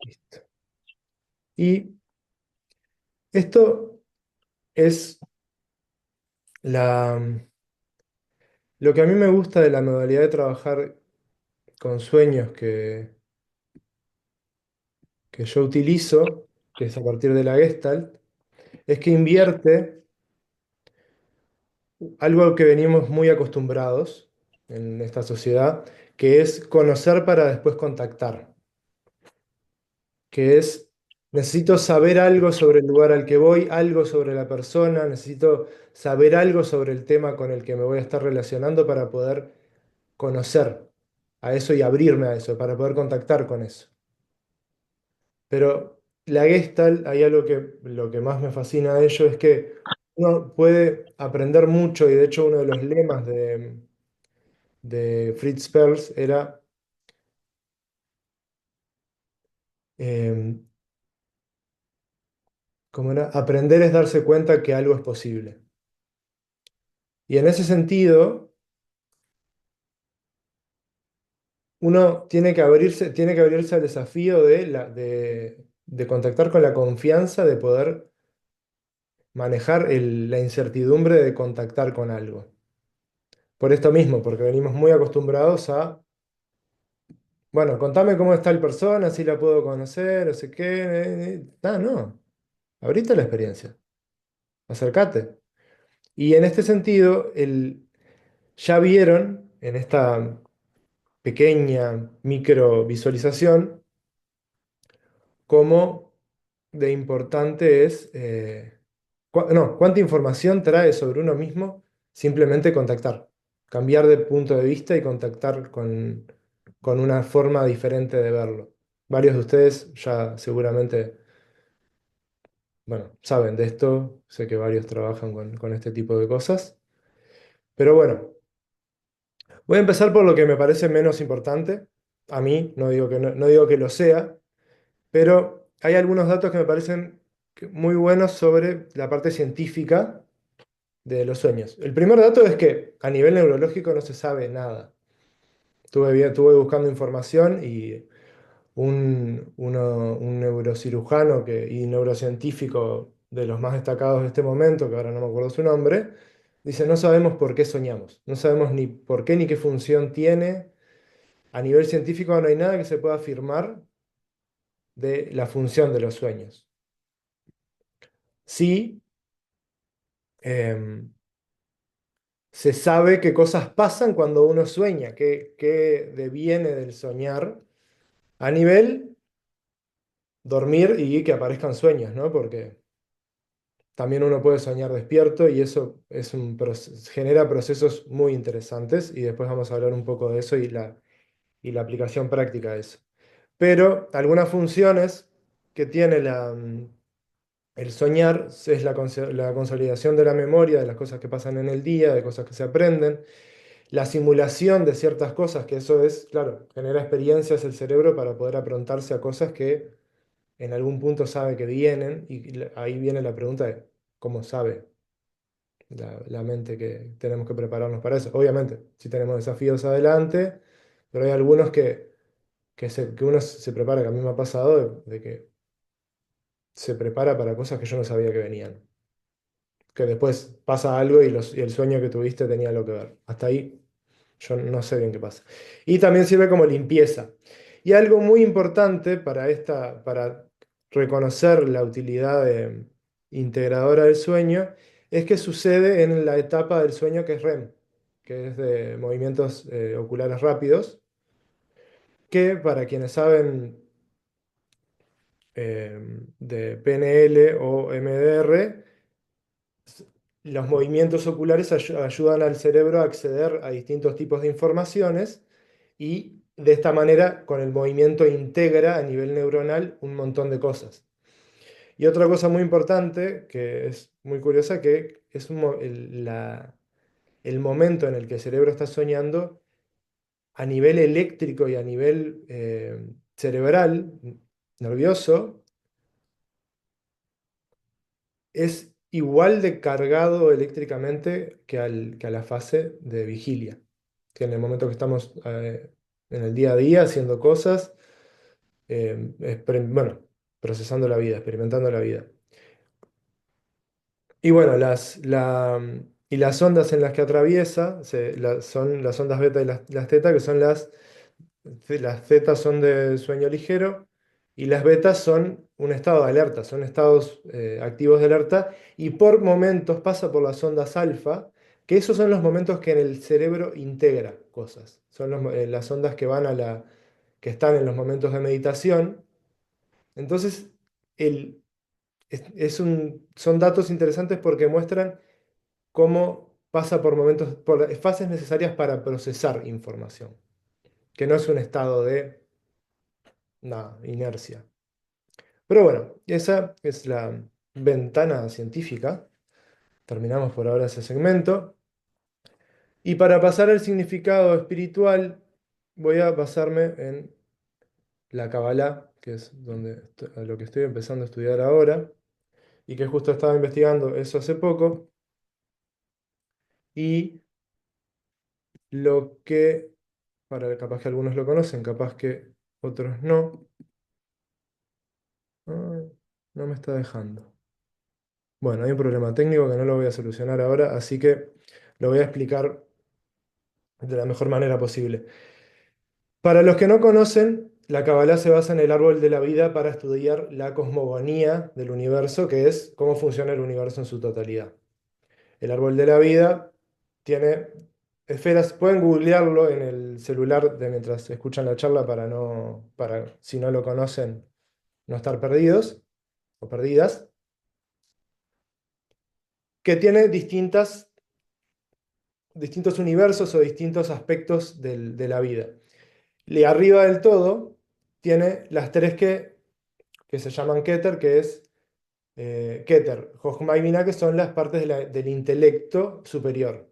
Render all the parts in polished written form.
Listo. Y esto es la, lo que a mí me gusta de la modalidad de trabajar con sueños que yo utilizo, que es a partir de la Gestalt, es que invierte algo que venimos muy acostumbrados en esta sociedad, que es conocer para después contactar, que es, necesito saber algo sobre el lugar al que voy, algo sobre la persona, necesito saber algo sobre el tema con el que me voy a estar relacionando para poder conocer a eso y abrirme a eso, para poder contactar con eso. Pero la Gestalt, hay algo que lo que más me fascina de ello es que uno puede aprender mucho y de hecho uno de los lemas de Fritz Perls era eh, ¿cómo era? Aprender es darse cuenta que algo es posible. Y en ese sentido, uno tiene que abrirse al desafío de contactar con la confianza de poder manejar la incertidumbre de contactar con algo. Por esto mismo, porque venimos muy acostumbrados a, bueno, contame cómo está el persona, si la puedo conocer, no sé qué. No, abrite la experiencia, acércate. Y en este sentido, ya vieron en esta pequeña micro visualización cómo de importante es, no, cuánta información trae sobre uno mismo simplemente contactar, cambiar de punto de vista y contactar con una forma diferente de verlo. Varios de ustedes ya seguramente, bueno, saben de esto, sé que varios trabajan con este tipo de cosas, pero bueno, voy a empezar por lo que me parece menos importante. A mí, no digo que no digo que lo sea, pero hay algunos datos que me parecen muy buenos sobre la parte científica de los sueños. El primer dato es que a nivel neurológico no se sabe nada. Estuve buscando información y un neurocirujano y neurocientífico de los más destacados de este momento, que ahora no me acuerdo su nombre, dice, no sabemos por qué soñamos, no sabemos ni por qué ni qué función tiene. A nivel científico no hay nada que se pueda afirmar de la función de los sueños. Sí, em, se sabe qué cosas pasan cuando uno sueña, qué deviene del soñar a nivel dormir y que aparezcan sueños, ¿no? Porque también uno puede soñar despierto y eso genera procesos muy interesantes y después vamos a hablar un poco de eso y la aplicación práctica de eso. Pero algunas funciones que tiene el soñar es la consolidación de la memoria, de las cosas que pasan en el día, de cosas que se aprenden, la simulación de ciertas cosas, que eso es, claro, genera experiencias el cerebro para poder aprontarse a cosas que en algún punto sabe que vienen, y ahí viene la pregunta de cómo sabe la mente que tenemos que prepararnos para eso. Obviamente, si tenemos desafíos adelante, pero hay algunos que uno se prepara, que a mí me ha pasado, de que se prepara para cosas que yo no sabía que venían. Que después pasa algo y el sueño que tuviste tenía algo que ver. Hasta ahí yo no sé bien qué pasa. Y también sirve como limpieza. Y algo muy importante para reconocer la utilidad integradora del sueño, es que sucede en la etapa del sueño que es REM, que es de movimientos oculares rápidos, que para quienes saben de PNL o MDR, los movimientos oculares ayudan al cerebro a acceder a distintos tipos de informaciones y de esta manera con el movimiento integra a nivel neuronal un montón de cosas. Y otra cosa muy importante, que es muy curiosa, que es el momento en el que el cerebro está soñando a nivel eléctrico y a nivel cerebral, nervioso, es igual de cargado eléctricamente que a la fase de vigilia, que en el momento que estamos en el día a día haciendo cosas, bueno, procesando la vida, experimentando la vida. Y bueno, y las ondas en las que atraviesa son las ondas beta y las teta, que son las zetas son de sueño ligero y las betas son un estado de alerta, son estados activos de alerta y por momentos pasa por las ondas alfa, que esos son los momentos que en el cerebro integra cosas. Son las ondas que que están en los momentos de meditación. Entonces, el, son datos interesantes porque muestran cómo pasa por momentos, por fases necesarias para procesar información, que no es un estado de nada, inercia. Pero bueno, esa es la ventana científica. Terminamos por ahora ese segmento. Y para pasar al significado espiritual, voy a basarme en la Kabbalah, que es a lo que estoy empezando a estudiar ahora, y que justo estaba investigando eso hace poco. Y lo que, capaz que algunos lo conocen, capaz que otros no. Ah, no me está dejando. Bueno, hay un problema técnico que no lo voy a solucionar ahora, así que lo voy a explicar de la mejor manera posible. Para los que no conocen, la Kabbalah se basa en el árbol de la vida para estudiar la cosmogonía del universo, que es cómo funciona el universo en su totalidad. El árbol de la vida tiene esferas, pueden googlearlo en el celular de mientras escuchan la charla para si no lo conocen, no estar perdidos o perdidas, que tiene distintos universos o distintos aspectos de la vida. Y arriba del todo tiene las tres que se llaman Keter, que es Keter, Jochma y Binah, que son las partes del intelecto superior,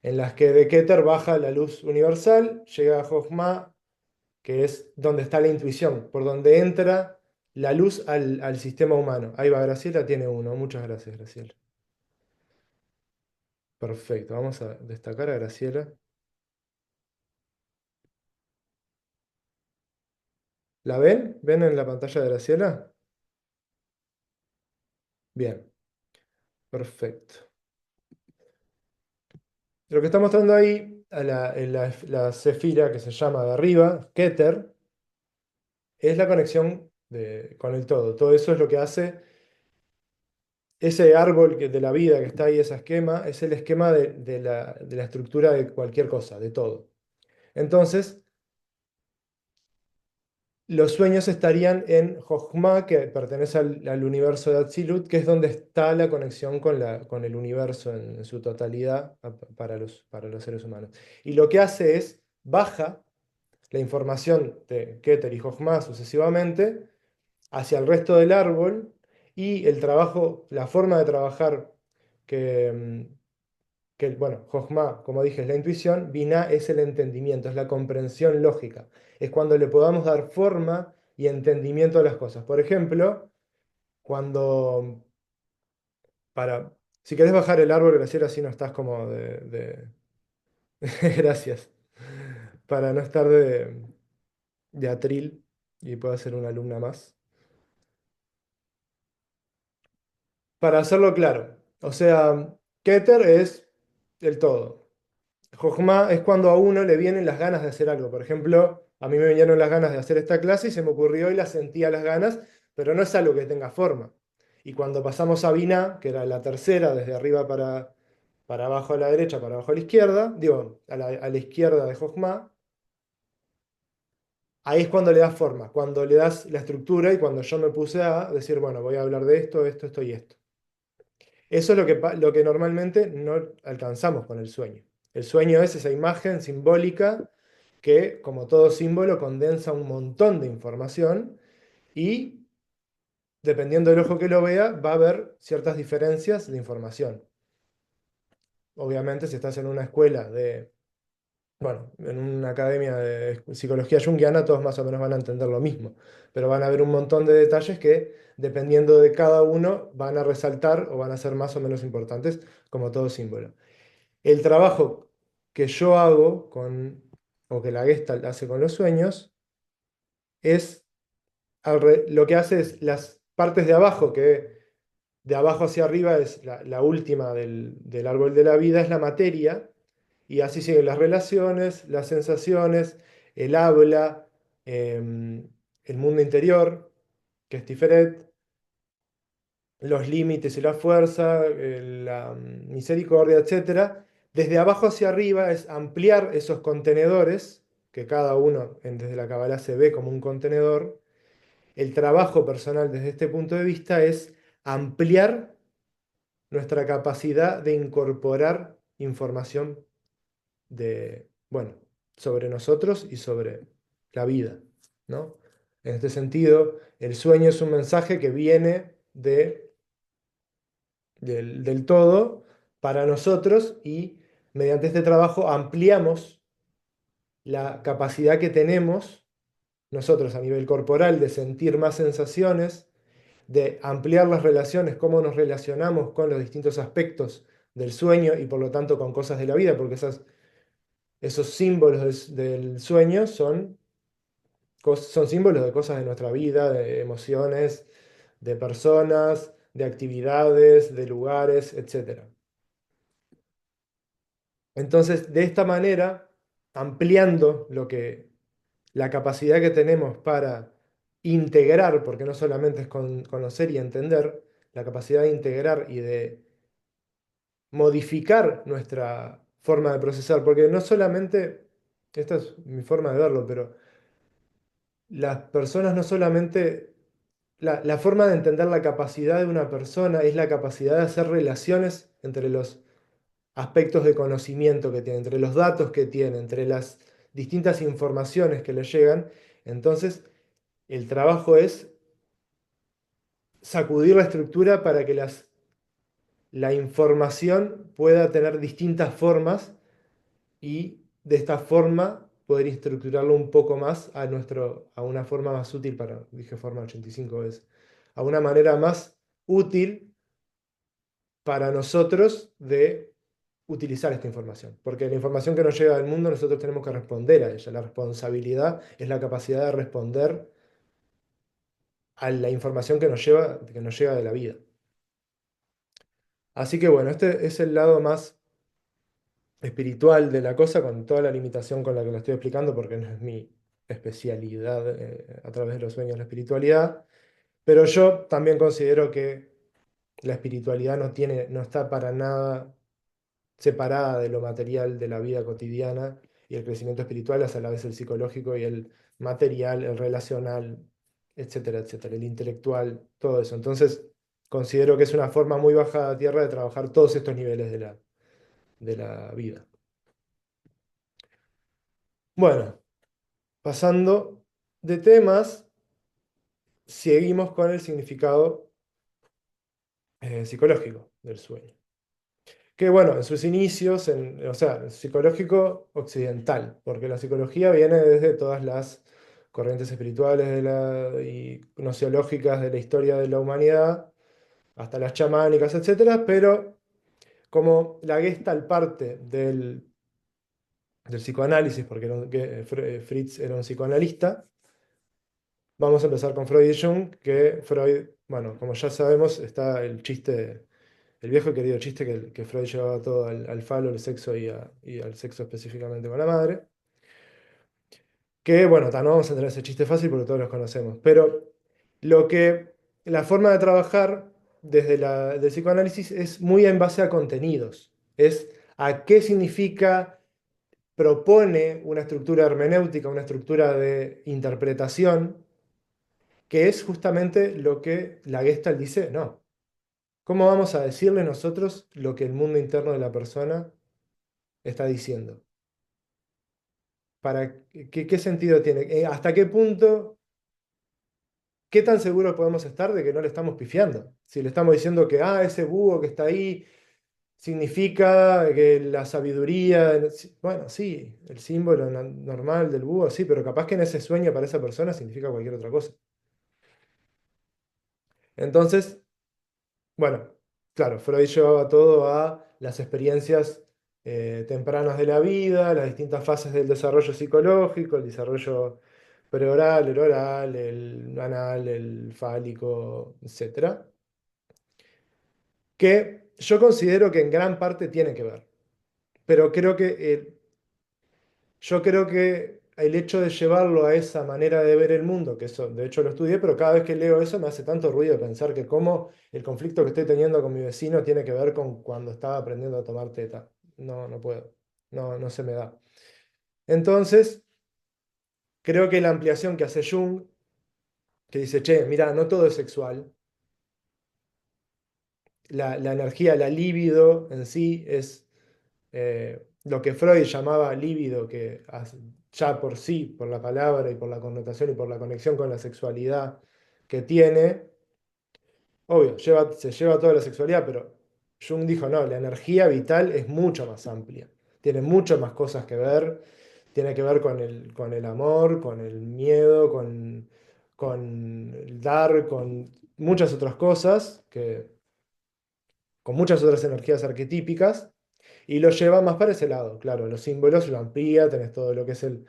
en las que de Keter baja la luz universal, llega a Jochma, que es donde está la intuición, por donde entra la luz al sistema humano. Ahí va, Graciela tiene uno. Muchas gracias, Graciela. Perfecto, vamos a destacar a Graciela. ¿La ven? ¿Ven en la pantalla de Graciela? Bien, perfecto. Lo que está mostrando ahí, en la cefira que se llama de arriba, Keter, es la conexión con el todo. Todo eso es lo que hace ese árbol de la vida que está ahí, ese esquema, es el esquema de la estructura de cualquier cosa, de todo. Entonces, los sueños estarían en Jochma, que pertenece al universo de Atzilut, que es donde está la conexión con el universo en su totalidad para los seres humanos. Y lo que hace es baja la información de Keter y Jochma sucesivamente hacia el resto del árbol y el trabajo, la forma de trabajar bueno, Jochma, como dije, es la intuición, Binah es el entendimiento, es la comprensión lógica, es cuando le podamos dar forma y entendimiento a las cosas. Por ejemplo, cuando, para, si querés bajar el árbol, Graciela, así no estás como Gracias. Para no estar de atril y pueda ser una alumna más. Para hacerlo claro, o sea, Keter es el todo. Jochma es cuando a uno le vienen las ganas de hacer algo. Por ejemplo, a mí me vinieron las ganas de hacer esta clase y se me ocurrió y la sentía las ganas, pero no es algo que tenga forma. Y cuando pasamos a Binah, que era la tercera, desde arriba para abajo a la derecha, para abajo a la izquierda, digo, a la izquierda de Jochma, ahí es cuando le das forma, cuando le das la estructura y cuando yo me puse a decir, bueno, voy a hablar de esto, esto, esto y esto. Eso es lo que normalmente no alcanzamos con el sueño. El sueño es esa imagen simbólica que, como todo símbolo, condensa un montón de información y, dependiendo del ojo que lo vea, va a haber ciertas diferencias de información. Obviamente, si estás en una escuela bueno, en una academia de psicología junguiana, todos más o menos van a entender lo mismo, pero van a haber un montón de detalles que, dependiendo de cada uno, van a resaltar o van a ser más o menos importantes, como todo símbolo. El trabajo que yo hago o que la Gestalt hace con los sueños, es lo que hace es las partes de abajo, que de abajo hacia arriba es la última del árbol de la vida, es la materia, y así siguen las relaciones, las sensaciones, el habla, el mundo interior, que es Tiferet, los límites y la fuerza, la misericordia, etcétera. Desde abajo hacia arriba es ampliar esos contenedores, que cada uno desde la Kabbalah se ve como un contenedor. El trabajo personal desde este punto de vista es ampliar nuestra capacidad de incorporar información bueno, sobre nosotros y sobre la vida, ¿no? En este sentido, el sueño es un mensaje que viene del todo para nosotros y mediante este trabajo ampliamos la capacidad que tenemos nosotros a nivel corporal de sentir más sensaciones, de ampliar las relaciones, cómo nos relacionamos con los distintos aspectos del sueño y por lo tanto con cosas de la vida, porque esos símbolos del sueño son símbolos de cosas de nuestra vida, de emociones, de personas, de actividades, de lugares, etc. Entonces, de esta manera, ampliando la capacidad que tenemos para integrar, porque no solamente es conocer y entender, la capacidad de integrar y de modificar nuestra forma de procesar, porque no solamente, esta es mi forma de verlo, pero las personas no solamente, la forma de entender la capacidad de una persona es la capacidad de hacer relaciones entre los aspectos de conocimiento que tiene, entre los datos que tiene, entre las distintas informaciones que le llegan. Entonces, el trabajo es sacudir la estructura para que la información pueda tener distintas formas y de esta forma poder estructurarlo un poco más a una forma más útil dije forma 85 veces, a una manera más útil para nosotros de utilizar esta información. Porque la información que nos llega del mundo nosotros tenemos que responder a ella. La responsabilidad es la capacidad de responder a la información que nos llega de la vida. Así que bueno, este es el lado más espiritual de la cosa, con toda la limitación con la que lo estoy explicando, porque no es mi especialidad a través de los sueños, la espiritualidad. Pero yo también considero que la espiritualidad no está para nada separada de lo material de la vida cotidiana, y el crecimiento espiritual es a la vez el psicológico y el material, el relacional, etcétera, etcétera, el intelectual, todo eso. Entonces, considero que es una forma muy baja de tierra de trabajar todos estos niveles de la vida. Bueno, pasando de temas, seguimos con el significado psicológico del sueño. Que bueno, en sus inicios, o sea, el psicológico occidental, porque la psicología viene desde todas las corrientes espirituales y gnoseológicas de la historia de la humanidad, hasta las chamánicas, etcétera, pero como la Gestalt parte del psicoanálisis, porque Fritz era un psicoanalista, vamos a empezar con Freud y Jung, que Freud, bueno, como ya sabemos, está el chiste, el viejo y querido chiste que Freud llevaba todo al falo, al sexo y al sexo específicamente con la madre. Que bueno, no vamos a entrar en ese chiste fácil porque todos los conocemos, pero la forma de trabajar del psicoanálisis es muy en base a contenidos, es a qué significa, propone una estructura hermenéutica, una estructura de interpretación, que es justamente lo que la Gestalt dice, no. ¿Cómo vamos a decirle nosotros lo que el mundo interno de la persona está diciendo? ¿Qué sentido tiene? ¿Hasta qué punto, qué tan seguros podemos estar de que no le estamos pifiando? Si le estamos diciendo que, ese búho que está ahí significa que la sabiduría, bueno, sí, el símbolo normal del búho, sí, pero capaz que en ese sueño para esa persona significa cualquier otra cosa. Entonces, bueno, claro, Freud llevaba todo a las experiencias tempranas de la vida, las distintas fases del desarrollo psicológico, el desarrollo preoral, el oral, el anal, el fálico, etcétera, que yo considero que en gran parte tiene que ver. Pero yo creo que el hecho de llevarlo a esa manera de ver el mundo, que eso de hecho lo estudié, pero cada vez que leo eso me hace tanto ruido pensar que cómo el conflicto que estoy teniendo con mi vecino tiene que ver con cuando estaba aprendiendo a tomar teta. No, no puedo. No, no se me da. Entonces, creo que la ampliación que hace Jung, que dice, che, mira, no todo es sexual. La energía, la libido en sí es lo que Freud llamaba líbido, que ya por sí, por la palabra y por la connotación y por la conexión con la sexualidad que tiene, obvio, se lleva toda la sexualidad, pero Jung dijo, no, la energía vital es mucho más amplia, tiene mucho más cosas que ver, tiene que ver con el amor, con el miedo, con el dar, con muchas otras cosas, con muchas otras energías arquetípicas. Y lo lleva más para ese lado, claro, los símbolos lo amplía, tenés todo lo que es el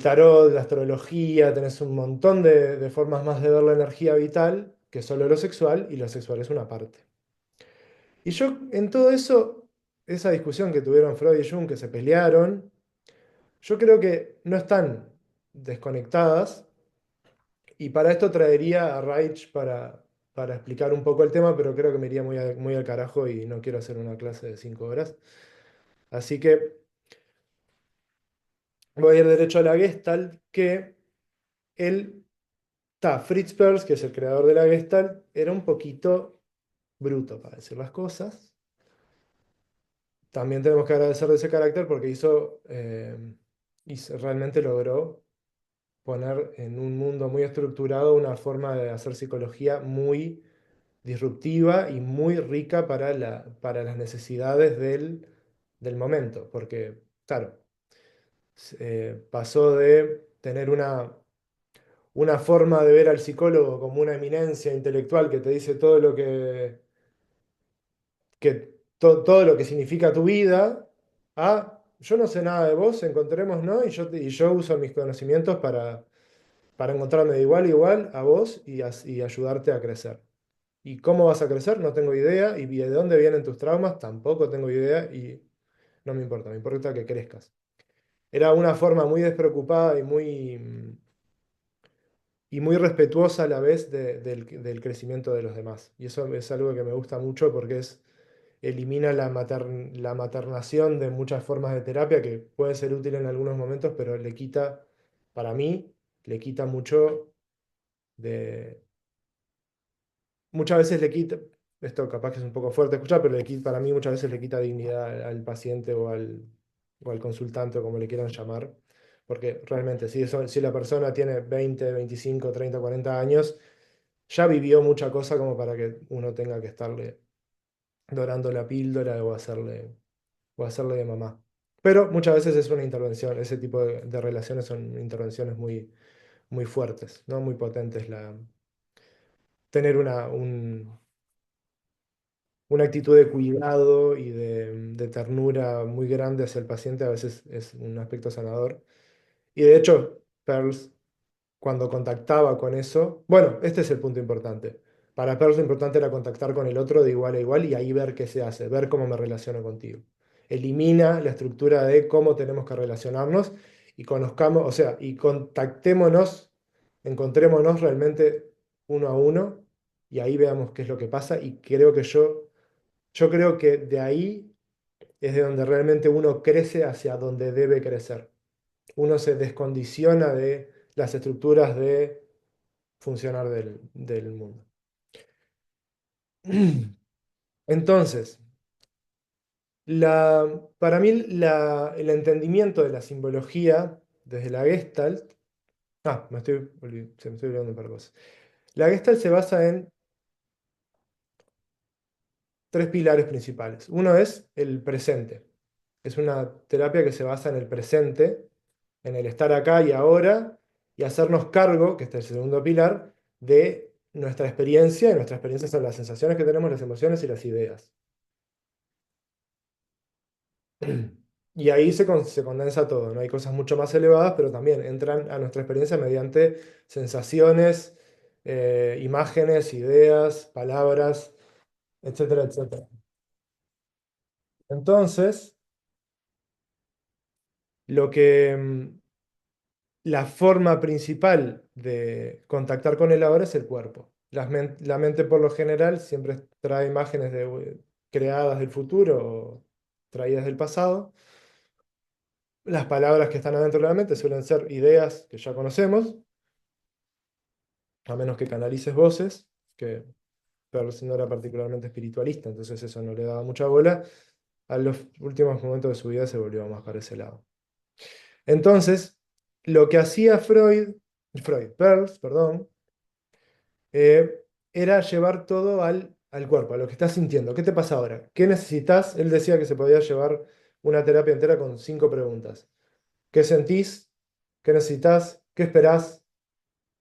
tarot, la astrología, tenés un montón de formas más de ver la energía vital que solo lo sexual, y lo sexual es una parte. Y yo en todo eso, esa discusión que tuvieron Freud y Jung, que se pelearon, yo creo que no están desconectadas, y para esto traería a Reich para explicar un poco el tema, pero creo que me iría muy al carajo y no quiero hacer una clase de 5 horas. Así que voy a ir derecho a la Gestalt, que él, Fritz Perls, que es el creador de la Gestalt, era un poquito bruto, para decir las cosas. También tenemos que agradecer de ese carácter porque realmente logró poner en un mundo muy estructurado una forma de hacer psicología muy disruptiva y muy rica para las necesidades del momento. Porque, claro, pasó de tener una forma de ver al psicólogo como una eminencia intelectual que te dice todo lo que significa tu vida, a yo no sé nada de vos, encontrémonos y yo uso mis conocimientos para encontrarme de igual a igual a vos y ayudarte a crecer. ¿Y cómo vas a crecer? No tengo idea. ¿Y de dónde vienen tus traumas? Tampoco tengo idea y no me importa, me importa que crezcas. Era una forma muy despreocupada y muy respetuosa a la vez del crecimiento de los demás. Y eso es algo que me gusta mucho porque elimina la maternación de muchas formas de terapia que puede ser útil en algunos momentos, pero para mí, le quita mucho de... Muchas veces le quita, esto capaz que es un poco fuerte escuchar, pero para mí muchas veces le quita dignidad al paciente o al consultante o como le quieran llamar. Porque realmente, si la persona tiene 20, 25, 30, 40 años, ya vivió mucha cosa como para que uno tenga que estarle dorando la píldora o hacerle de mamá. Pero muchas veces es una intervención, ese tipo de relaciones son intervenciones muy, muy fuertes, ¿no? Muy potentes. Tener una actitud de cuidado y de ternura muy grande hacia el paciente a veces es un aspecto sanador. Y de hecho, Pearls, cuando contactaba con eso, bueno, este es el punto importante. Para Pearls lo importante era contactar con el otro de igual a igual y ahí ver qué se hace, ver cómo me relaciono contigo. Elimina la estructura de cómo tenemos que relacionarnos y conozcamos, o sea, y contactémonos, encontrémonos realmente uno a uno y ahí veamos qué es lo que pasa. Y yo creo que de ahí es de donde realmente uno crece hacia donde debe crecer. Uno se descondiciona de las estructuras de funcionar del mundo. Entonces, para mí el entendimiento de la simbología desde la Gestalt, se me estoy olvidando un par de cosas. La Gestalt se basa en tres pilares principales. Uno es el presente. Es una terapia que se basa en el presente, en el estar acá y ahora, y hacernos cargo, que este es el segundo pilar, de nuestra experiencia, y nuestra experiencia son las sensaciones que tenemos, las emociones y las ideas. Y ahí se condensa todo, ¿no? Hay cosas mucho más elevadas, pero también entran a nuestra experiencia mediante sensaciones, imágenes, ideas, palabras, etcétera, etcétera. Entonces, lo que, la forma principal de contactar con el ahora es el cuerpo. La mente por lo general siempre trae imágenes creadas del futuro o traídas del pasado. Las palabras que están adentro de la mente suelen ser ideas que ya conocemos, a menos que canalices voces, que Peirce no era particularmente espiritualista, entonces eso no le daba mucha bola. A los últimos momentos de su vida se volvió más para ese lado. Entonces, lo que hacía Peirce, perdón, era llevar todo al cuerpo, a lo que estás sintiendo. ¿Qué te pasa ahora? ¿Qué necesitas? Él decía que se podía llevar una terapia entera con 5 preguntas. ¿Qué sentís? ¿Qué necesitas? ¿Qué esperás?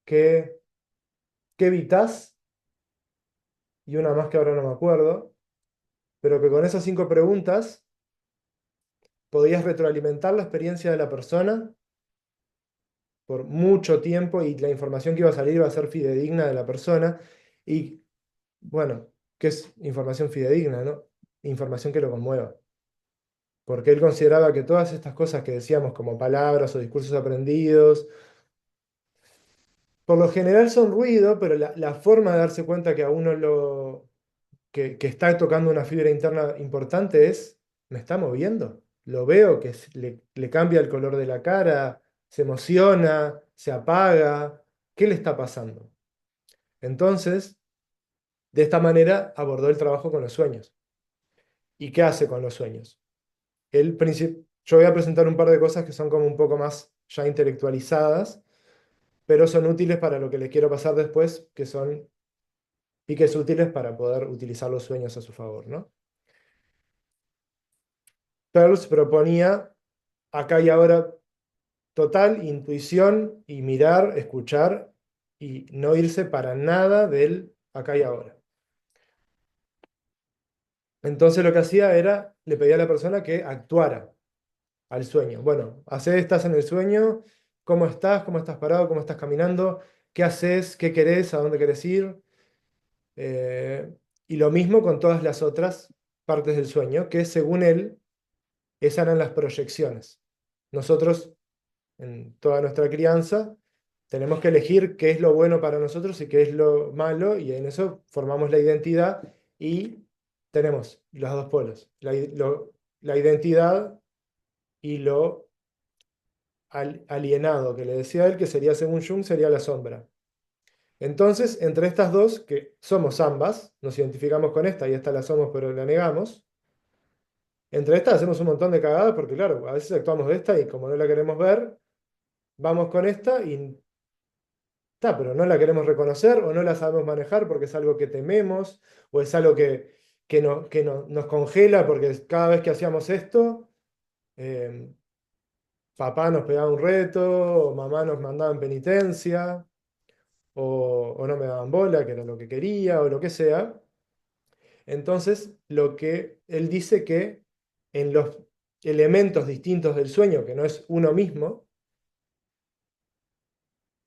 ¿Qué, qué evitás? Y una más que ahora no me acuerdo, pero que con esas 5 preguntas podías retroalimentar la experiencia de la persona por mucho tiempo y la información que iba a salir iba a ser fidedigna de la persona. Y bueno, ¿qué es información fidedigna, no? Información que lo conmueva. Porque él consideraba que todas estas cosas que decíamos como palabras o discursos aprendidos, por lo general son ruido, pero la forma de darse cuenta que a uno que está tocando una fibra interna importante es, me está moviendo. Lo veo que le cambia el color de la cara, se emociona, se apaga. ¿Qué le está pasando? Entonces, de esta manera abordó el trabajo con los sueños. ¿Y qué hace con los sueños? Yo voy a presentar un par de cosas que son como un poco más ya intelectualizadas, pero son útiles para lo que les quiero pasar después, que son piques útiles para poder utilizar los sueños a su favor, ¿no? Peirce proponía acá y ahora total intuición y mirar, escuchar y no irse para nada del acá y ahora. Entonces lo que hacía era, le pedía a la persona que actuara al sueño. Bueno, estás en el sueño, ¿cómo estás? ¿Cómo estás parado? ¿Cómo estás caminando? ¿Qué haces? ¿Qué querés? ¿A dónde querés ir? Eh, y lo mismo con todas las otras partes del sueño, que según él, esas eran las proyecciones. Nosotros en toda nuestra crianza, tenemos que elegir qué es lo bueno para nosotros y qué es lo malo, y en eso formamos la identidad y tenemos los dos polos, la identidad y lo alienado, que le decía él, que sería, según Jung, sería la sombra. Entonces, entre estas dos, que somos ambas, nos identificamos con esta y esta la somos pero la negamos, entre estas hacemos un montón de cagadas porque, claro, a veces actuamos de esta y como no la queremos ver, vamos con esta y pero no la queremos reconocer o no la sabemos manejar porque es algo que tememos o es algo nos congela porque cada vez que hacíamos esto, eh, papá nos pegaba un reto o mamá nos mandaba en penitencia o no me daban bola, que era lo que quería o lo que sea. Entonces, lo que él dice que en los elementos distintos del sueño, que no es uno mismo,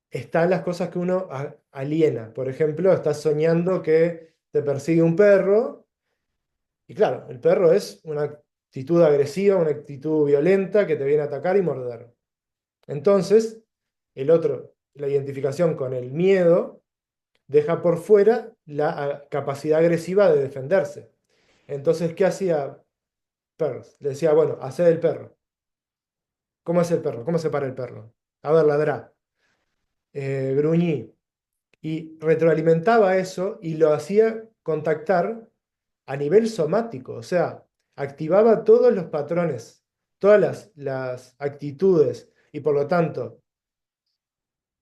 están las cosas que uno aliena. Por ejemplo, estás soñando que te persigue un perro y claro, el perro es una actitud agresiva, una actitud violenta que te viene a atacar y morder. Entonces, la identificación con el miedo, deja por fuera la capacidad agresiva de defenderse. Entonces, ¿qué hacía Peirce? Le decía, bueno, hacé el perro. ¿Cómo es el perro? ¿Cómo se para el perro? A ver, ladrá. Gruñí. Y retroalimentaba eso y lo hacía contactar a nivel somático, o sea, activaba todos los patrones, todas las actitudes y por lo tanto,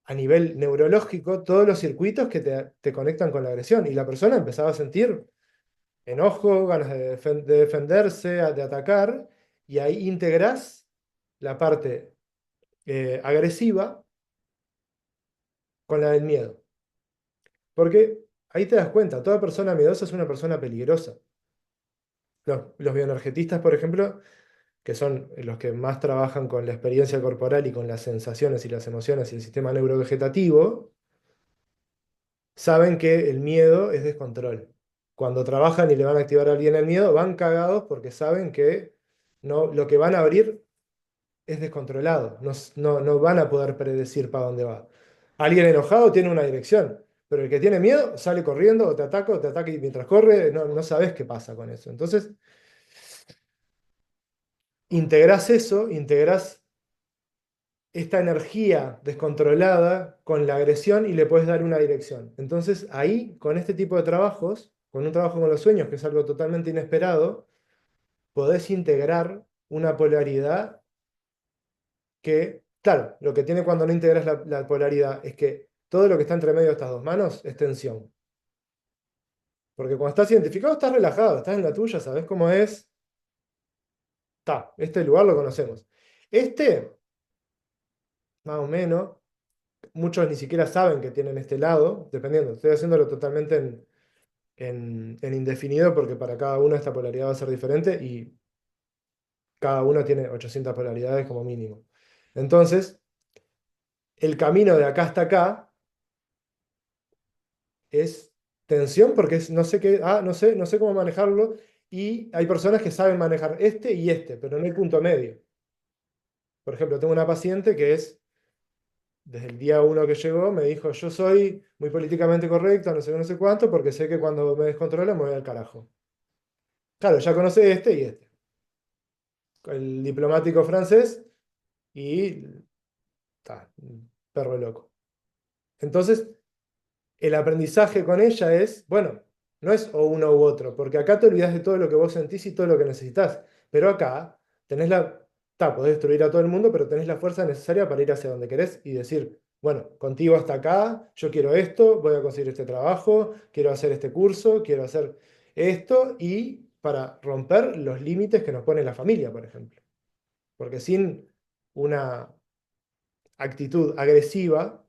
a nivel neurológico, todos los circuitos que te conectan con la agresión. Y la persona empezaba a sentir enojo, ganas de defenderse, de atacar, y ahí integras la parte agresiva con la del miedo. Porque ahí te das cuenta, toda persona miedosa es una persona peligrosa. Los bioenergetistas, por ejemplo, que son los que más trabajan con la experiencia corporal y con las sensaciones y las emociones y el sistema neurovegetativo, saben que el miedo es descontrol. Cuando trabajan y le van a activar a alguien el miedo, van cagados porque saben que no, lo que van a abrir es descontrolado. No van a poder predecir para dónde va. Alguien enojado tiene una dirección, pero el que tiene miedo sale corriendo o te ataca y mientras corre no sabes qué pasa con eso. Entonces, integrás eso, integrás esta energía descontrolada con la agresión y le puedes dar una dirección. Entonces ahí, con este tipo de trabajos, con un trabajo con los sueños, que es algo totalmente inesperado, podés integrar una polaridad que, claro, lo que tiene cuando no integras la polaridad es que todo lo que está entre medio de estas dos manos es tensión. Porque cuando estás identificado, estás relajado, estás en la tuya, sabes cómo es. Está, este lugar lo conocemos. Este, más o menos, muchos ni siquiera saben que tienen este lado, dependiendo. Estoy haciéndolo totalmente en indefinido porque para cada uno esta polaridad va a ser diferente y cada uno tiene 800 polaridades como mínimo. Entonces, el camino de acá hasta acá es tensión porque no sé qué, no sé cómo manejarlo y hay personas que saben manejar este y este, pero no hay punto medio. Por ejemplo, tengo una paciente que es, desde el día uno que llegó, me dijo, yo soy muy políticamente correcto, no sé qué, no sé cuánto, porque sé que cuando me descontrolo me voy al carajo. Claro, ya conoce este y este. El diplomático francés y está, perro loco. Entonces, el aprendizaje con ella es, bueno, no es o uno u otro, porque acá te olvidas de todo lo que vos sentís y todo lo que necesitas. Pero acá tenés podés destruir a todo el mundo, pero tenés la fuerza necesaria para ir hacia donde querés y decir, bueno, contigo hasta acá, yo quiero esto, voy a conseguir este trabajo, quiero hacer este curso, quiero hacer esto, y para romper los límites que nos pone la familia, por ejemplo. Porque sin una actitud agresiva,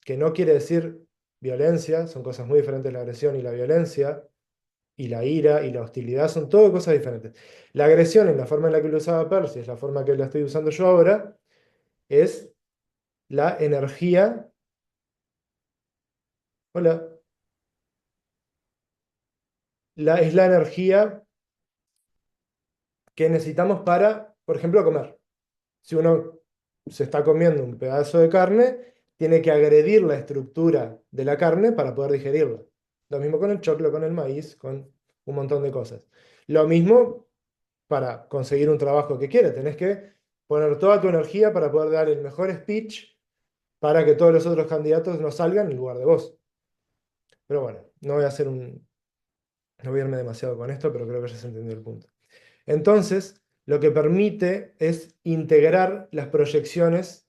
que no quiere decir violencia, son cosas muy diferentes la agresión y la violencia, y la ira y la hostilidad son todo cosas diferentes. La agresión en la forma en la que lo usaba Percy, es la forma que la estoy usando yo ahora, es la energía, hola, es la energía que necesitamos para, por ejemplo, comer. Si uno se está comiendo un pedazo de carne, tiene que agredir la estructura de la carne para poder digerirla. Lo mismo con el choclo, con el maíz, con un montón de cosas. Lo mismo para conseguir un trabajo que quieres. Tenés que poner toda tu energía para poder dar el mejor speech para que todos los otros candidatos no salgan en lugar de vos. Pero bueno, no voy a irme demasiado con esto, pero creo que ya se entendió el punto. Entonces, lo que permite es integrar las proyecciones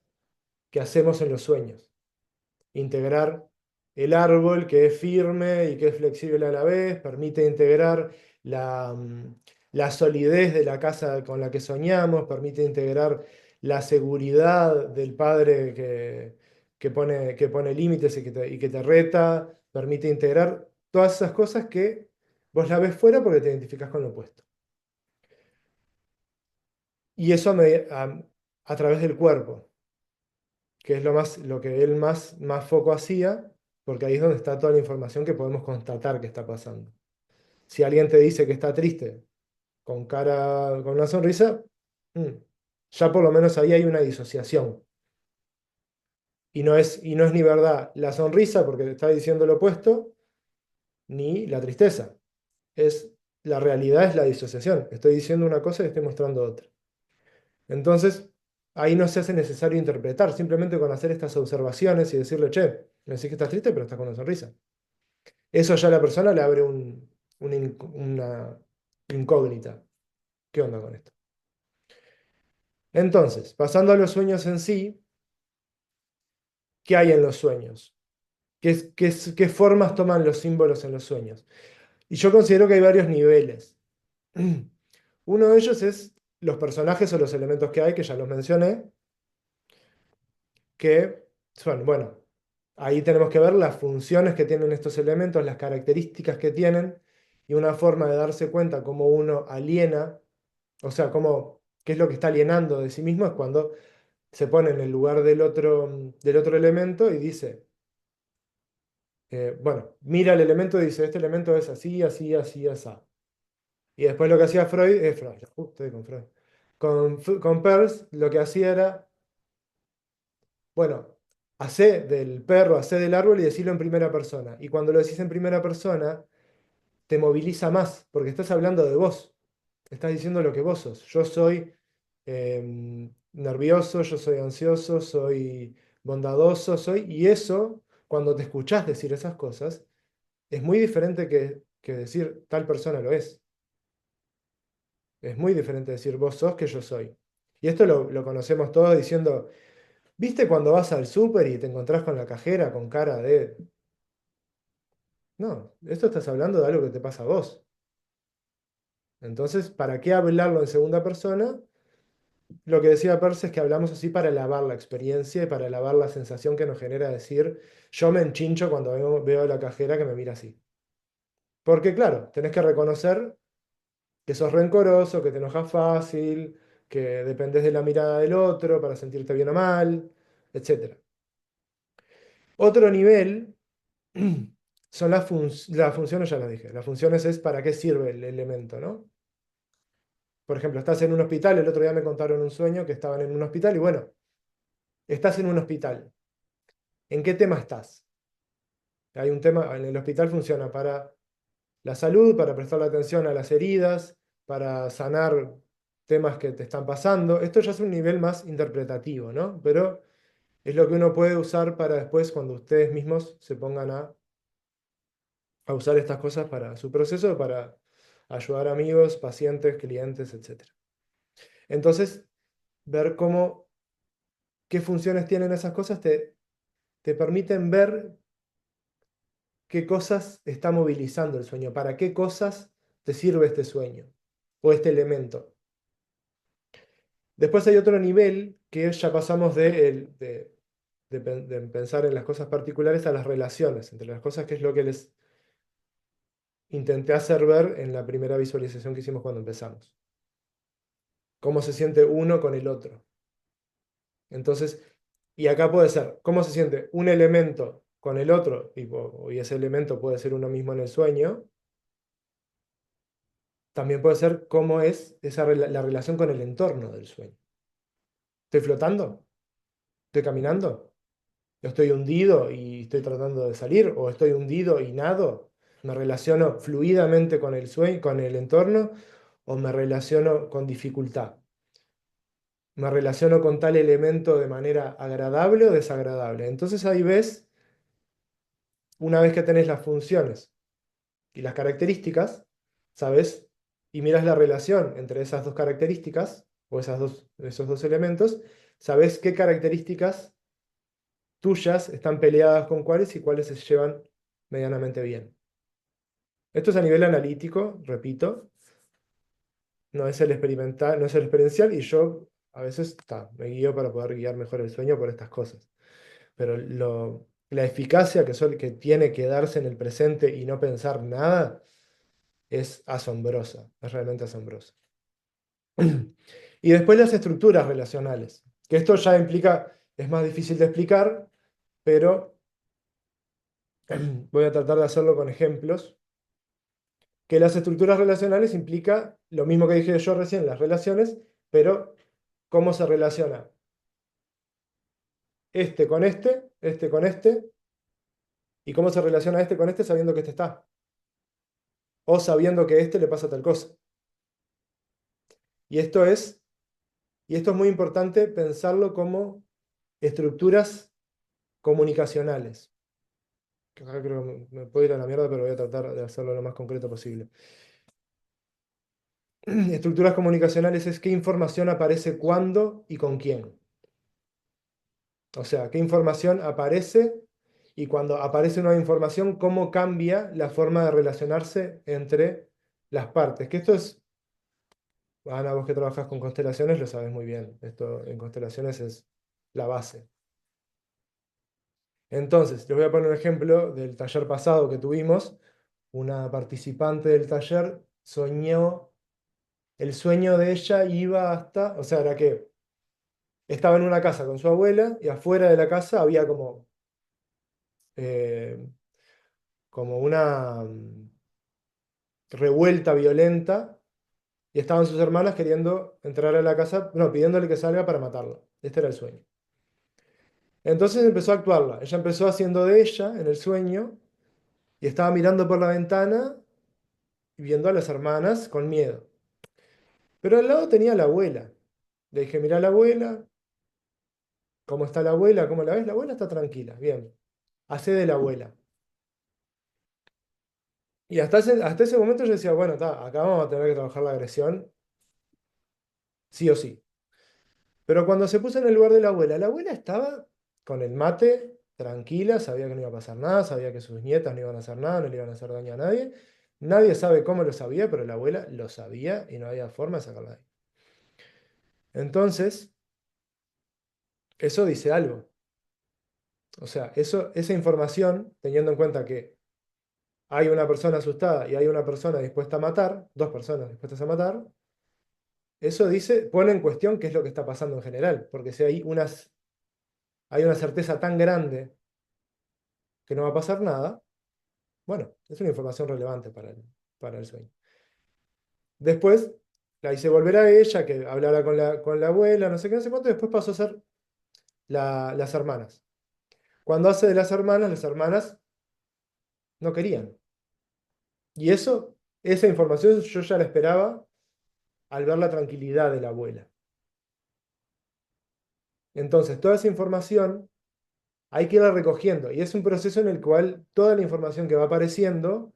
que hacemos en los sueños. Integrar el árbol que es firme y que es flexible a la vez, permite integrar la solidez de la casa con la que soñamos, permite integrar la seguridad del padre que pone límites y que te reta, permite integrar todas esas cosas que vos la ves fuera porque te identificás con lo opuesto. Y eso a través del cuerpo, que es lo que él más foco hacía, porque ahí es donde está toda la información que podemos constatar que está pasando. Si alguien te dice que está triste, con una sonrisa, mm, ya por lo menos ahí hay una disociación. Y no es ni verdad la sonrisa, porque te está diciendo lo opuesto, ni la tristeza. La realidad es la disociación. Estoy diciendo una cosa y estoy mostrando otra. Entonces, ahí no se hace necesario interpretar, simplemente con hacer estas observaciones y decirle, che, me decís que estás triste, pero estás con una sonrisa. Eso ya a la persona le abre una incógnita. ¿Qué onda con esto? Entonces, pasando a los sueños en sí, ¿qué hay en los sueños? ¿Qué formas toman los símbolos en los sueños? Y yo considero que hay varios niveles. Uno de ellos es los personajes o los elementos que hay, que ya los mencioné, que son, bueno, ahí tenemos que ver las funciones que tienen estos elementos, las características que tienen, y una forma de darse cuenta cómo uno aliena O sea, qué es lo que está alienando de sí mismo es cuando se pone en el lugar del otro elemento y dice, bueno, mira el elemento y dice, este elemento es así, así, así, así. Y después lo que hacía Freud, Freud, estoy con Freud. Con Peirce lo que hacía era, bueno, hacé del perro, hacé del árbol y decirlo en primera persona. Y cuando lo decís en primera persona, te moviliza más, porque estás hablando de vos. Estás diciendo lo que vos sos. Yo soy nervioso, yo soy ansioso, soy bondadoso, y eso, cuando te escuchás decir esas cosas, es muy diferente que decir tal persona lo es. Es muy diferente decir vos sos que yo soy. Y esto lo conocemos todos diciendo, ¿viste cuando vas al súper y te encontrás con la cajera con cara de... No, esto estás hablando de algo que te pasa a vos. Entonces, ¿para qué hablarlo en segunda persona? Lo que decía Percy es que hablamos así para elevar la experiencia y para elevar la sensación que nos genera decir, yo me enchincho cuando veo a la cajera que me mira así. Porque claro, tenés que reconocer que sos rencoroso, que te enojas fácil, que dependes de la mirada del otro para sentirte bien o mal, etc. Otro nivel son las funciones, ya lo dije. Las funciones es para qué sirve el elemento, ¿no? Por ejemplo, estás en un hospital, el otro día me contaron un sueño que estaban en un hospital y bueno, estás en un hospital. ¿En qué tema estás? Hay un tema, en el hospital funciona para la salud, para prestar atención a las heridas, para sanar temas que te están pasando. Esto ya es un nivel más interpretativo, ¿no? Pero es lo que uno puede usar para después, cuando ustedes mismos se pongan a usar estas cosas para su proceso, para ayudar a amigos, pacientes, clientes, etc. Entonces, ver qué funciones tienen esas cosas te permiten ver qué cosas está movilizando el sueño, para qué cosas te sirve este sueño o este elemento. Después hay otro nivel que ya pasamos de pensar en las cosas particulares a las relaciones entre las cosas, que es lo que les intenté hacer ver en la primera visualización que hicimos cuando empezamos. Cómo se siente uno con el otro. Entonces, y acá puede ser cómo se siente un elemento con el otro, y ese elemento puede ser uno mismo en el sueño. También puede ser cómo es la relación con el entorno del sueño. ¿Estoy flotando? ¿Estoy caminando? ¿Estoy hundido y estoy tratando de salir? ¿O estoy hundido y nado? ¿Me relaciono fluidamente con el sueño, con el entorno? ¿O me relaciono con dificultad? ¿Me relaciono con tal elemento de manera agradable o desagradable? Entonces ahí ves, una vez que tenés las funciones y las características, ¿sabes? Y miras la relación entre esas dos características o esos dos elementos, ¿sabes qué características tuyas están peleadas con cuáles y cuáles se llevan medianamente bien? Esto es a nivel analítico, repito, no es el experimental, no es el experiencial y yo a veces me guío para poder guiar mejor el sueño por estas cosas. Pero la eficacia que tiene quedarse en el presente y no pensar nada es asombrosa, es realmente asombrosa. Y después las estructuras relacionales, que esto ya implica, es más difícil de explicar, pero voy a tratar de hacerlo con ejemplos, que las estructuras relacionales implica lo mismo que dije yo recién, las relaciones, pero cómo se relaciona este con y cómo se relaciona este con este sabiendo que este está, o sabiendo que a este le pasa tal cosa. Y esto es, y esto es muy importante pensarlo como estructuras comunicacionales. Acá creo que me puedo ir a la mierda, pero voy a tratar de hacerlo lo más concreto posible. Estructuras comunicacionales es qué información aparece cuándo y con quién. O sea, qué información aparece y cuando aparece una información, cómo cambia la forma de relacionarse entre las partes. Que esto es, Ana, vos que trabajas con constelaciones lo sabes muy bien. Esto en constelaciones es la base. Entonces, les voy a poner un ejemplo del taller pasado que tuvimos. Una participante del taller soñó el sueño de ella iba hasta, o sea, era que estaba en una casa con su abuela y afuera de la casa había eh, como una revuelta violenta y estaban sus hermanas queriendo entrar a la casa, no, pidiéndole que salga para matarla. Este era el sueño. Entonces empezó a actuarla. Ella empezó haciendo de ella en el sueño y estaba mirando por la ventana y viendo a las hermanas con miedo. Pero al lado tenía a la abuela. Le dije, mirá a la abuela, ¿cómo está la abuela? ¿Cómo la ves? La abuela está tranquila, bien. Hacé de la abuela. Y hasta ese momento yo decía, bueno, acá vamos a tener que trabajar la agresión, sí o sí. Pero cuando se puso en el lugar de la abuela estaba con el mate, tranquila, sabía que no iba a pasar nada, sabía que sus nietas no iban a hacer nada, no le iban a hacer daño a nadie. Nadie sabe cómo lo sabía, pero la abuela lo sabía y no había forma de sacarla de ahí. Entonces, eso dice algo. O sea, esa información, teniendo en cuenta que hay una persona asustada y hay una persona dispuesta a matar, dos personas dispuestas a matar, eso dice, pone en cuestión qué es lo que está pasando en general. Porque si hay una certeza tan grande que no va a pasar nada, bueno, es una información relevante para el sueño. Después la hice volver a ella, que hablara con la abuela, no sé qué, no sé cuánto, y después pasó a ser las hermanas. Cuando hace de las hermanas no querían. Y esa información yo ya la esperaba al ver la tranquilidad de la abuela. Entonces, toda esa información hay que irla recogiendo. Y es un proceso en el cual toda la información que va apareciendo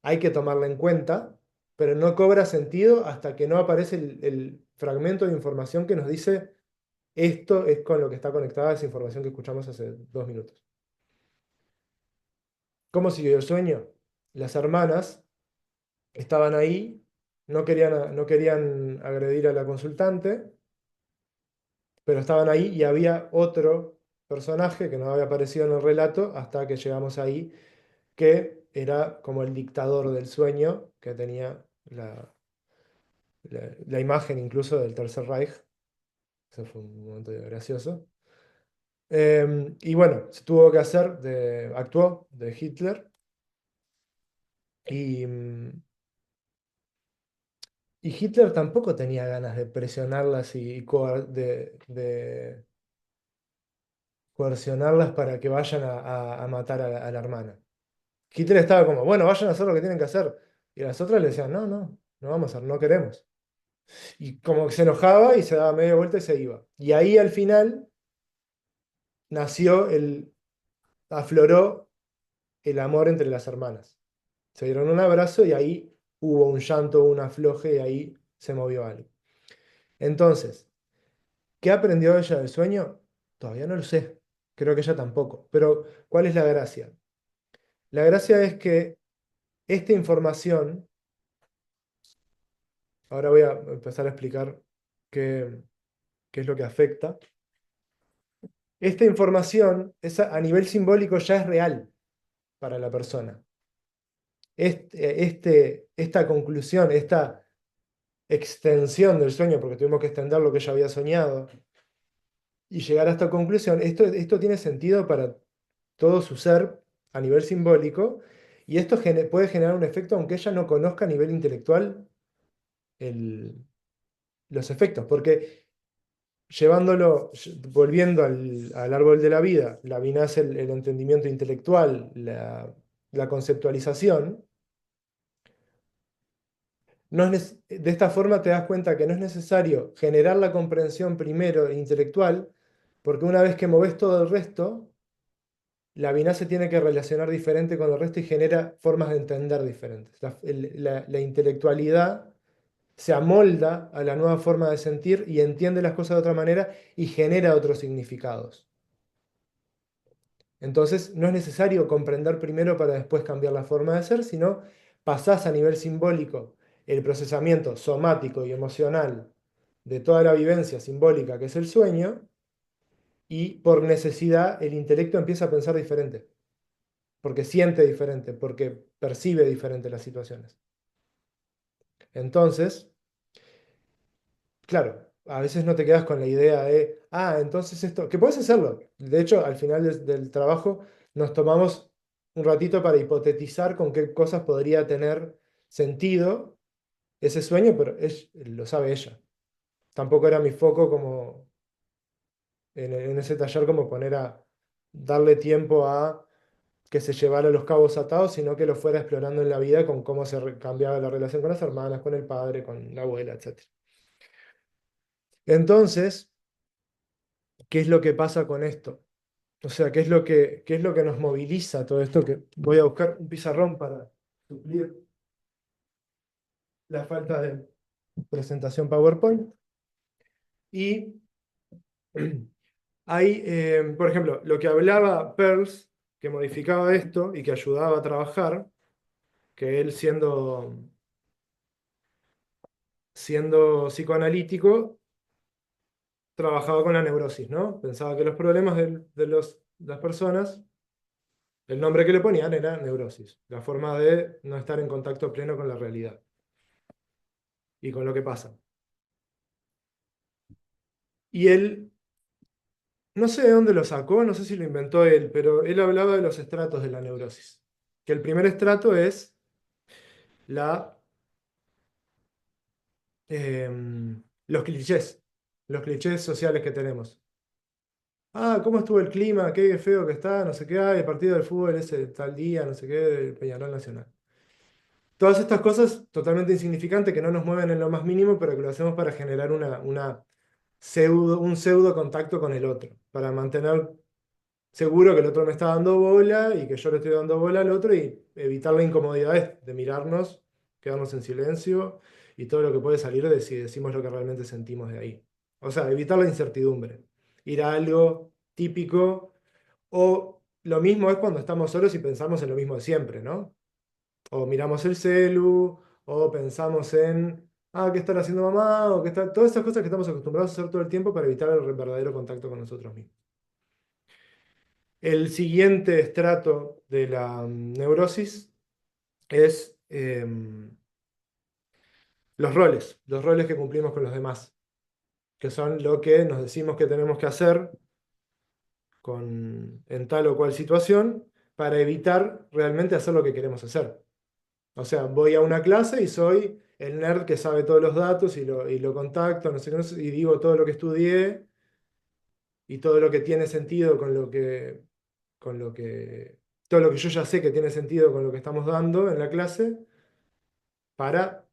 hay que tomarla en cuenta, pero no cobra sentido hasta que no aparece el fragmento de información que nos dice esto es con lo que está conectada esa información que escuchamos hace 2 minutos. ¿Cómo siguió el sueño? Las hermanas estaban ahí, no querían agredir a la consultante, pero estaban ahí y había otro personaje que no había aparecido en el relato hasta que llegamos ahí, que era como el dictador del sueño, que tenía la imagen incluso del Tercer Reich. Eso fue un momento gracioso. Y bueno, se tuvo que hacer, actuó de Hitler y, y Hitler tampoco tenía ganas de presionarlas y de coercionarlas para que vayan a matar a la hermana. Hitler estaba como, bueno, vayan a hacer lo que tienen que hacer. Y las otras le decían, no, no, no vamos a hacer, no queremos. Y como que se enojaba y se daba media vuelta y se iba. Y ahí al final nació afloró el amor entre las hermanas. Se dieron un abrazo y ahí hubo un llanto, un afloje y ahí se movió algo. Entonces, ¿qué aprendió ella del sueño? Todavía no lo sé. Creo que ella tampoco. Pero, ¿cuál es la gracia? La gracia es que esta información, ahora voy a empezar a explicar qué es lo que afecta. Esta información a nivel simbólico ya es real para la persona. Esta conclusión, esta extensión del sueño, porque tuvimos que extender lo que ella había soñado, y llegar a esta conclusión, esto tiene sentido para todo su ser a nivel simbólico, y esto puede generar un efecto aunque ella no conozca a nivel intelectual el- los efectos, porque volviendo al árbol de la vida, la vinace el entendimiento intelectual, la conceptualización. De esta forma te das cuenta que no es necesario generar la comprensión primero intelectual, porque una vez que moves todo el resto, la biná se tiene que relacionar diferente con el resto y genera formas de entender diferentes. La intelectualidad se amolda a la nueva forma de sentir y entiende las cosas de otra manera y genera otros significados. Entonces, no es necesario comprender primero para después cambiar la forma de ser, sino pasás a nivel simbólico el procesamiento somático y emocional de toda la vivencia simbólica que es el sueño, y por necesidad el intelecto empieza a pensar diferente, porque siente diferente, porque percibe diferente las situaciones. Entonces, claro, a veces no te quedas con la idea de, ah, entonces esto, que puedes hacerlo. De hecho, al final del trabajo nos tomamos un ratito para hipotetizar con qué cosas podría tener sentido ese sueño, pero lo sabe ella. Tampoco era mi foco como en ese taller como poner a darle tiempo a que se llevara los cabos atados, sino que lo fuera explorando en la vida con cómo cambiaba la relación con las hermanas, con el padre, con la abuela, etc. Entonces, ¿qué es lo que pasa con esto? O sea, qué es lo que nos moviliza todo esto? Que voy a buscar un pizarrón para suplir la falta de presentación PowerPoint. Y hay, por ejemplo, lo que hablaba Peirce, que modificaba esto y que ayudaba a trabajar, que él siendo psicoanalítico, trabajaba con la neurosis, ¿no? Pensaba que los problemas las personas, el nombre que le ponían era neurosis, la forma de no estar en contacto pleno con la realidad y con lo que pasa. Y él, no sé de dónde lo sacó, no sé si lo inventó él, pero él hablaba de los estratos de la neurosis. Que el primer estrato es la, los clichés sociales que tenemos. Ah, ¿cómo estuvo el clima? Qué feo que está, no sé qué, hay, el partido del fútbol ese tal día, no sé qué, del Peñarol Nacional. Todas estas cosas totalmente insignificantes que no nos mueven en lo más mínimo, pero que lo hacemos para generar un pseudo contacto con el otro, para mantener seguro que el otro me está dando bola y que yo le estoy dando bola al otro y evitar la incomodidad de mirarnos, quedarnos en silencio y todo lo que puede salir de si decimos lo que realmente sentimos de ahí. O sea, evitar la incertidumbre, ir a algo típico o lo mismo es cuando estamos solos y pensamos en lo mismo de siempre, ¿no? O miramos el celu, o pensamos en, ah, ¿qué estará haciendo mamá? O qué está... Todas esas cosas que estamos acostumbrados a hacer todo el tiempo para evitar el verdadero contacto con nosotros mismos. El siguiente estrato de la neurosis es los roles que cumplimos con los demás, que son lo que nos decimos que tenemos que hacer en tal o cual situación para evitar realmente hacer lo que queremos hacer. O sea, voy a una clase y soy el nerd que sabe todos los datos y lo contacto, no sé qué, no sé, y digo todo lo que estudié y todo lo que tiene sentido todo lo que yo ya sé que tiene sentido con lo que estamos dando en la clase, para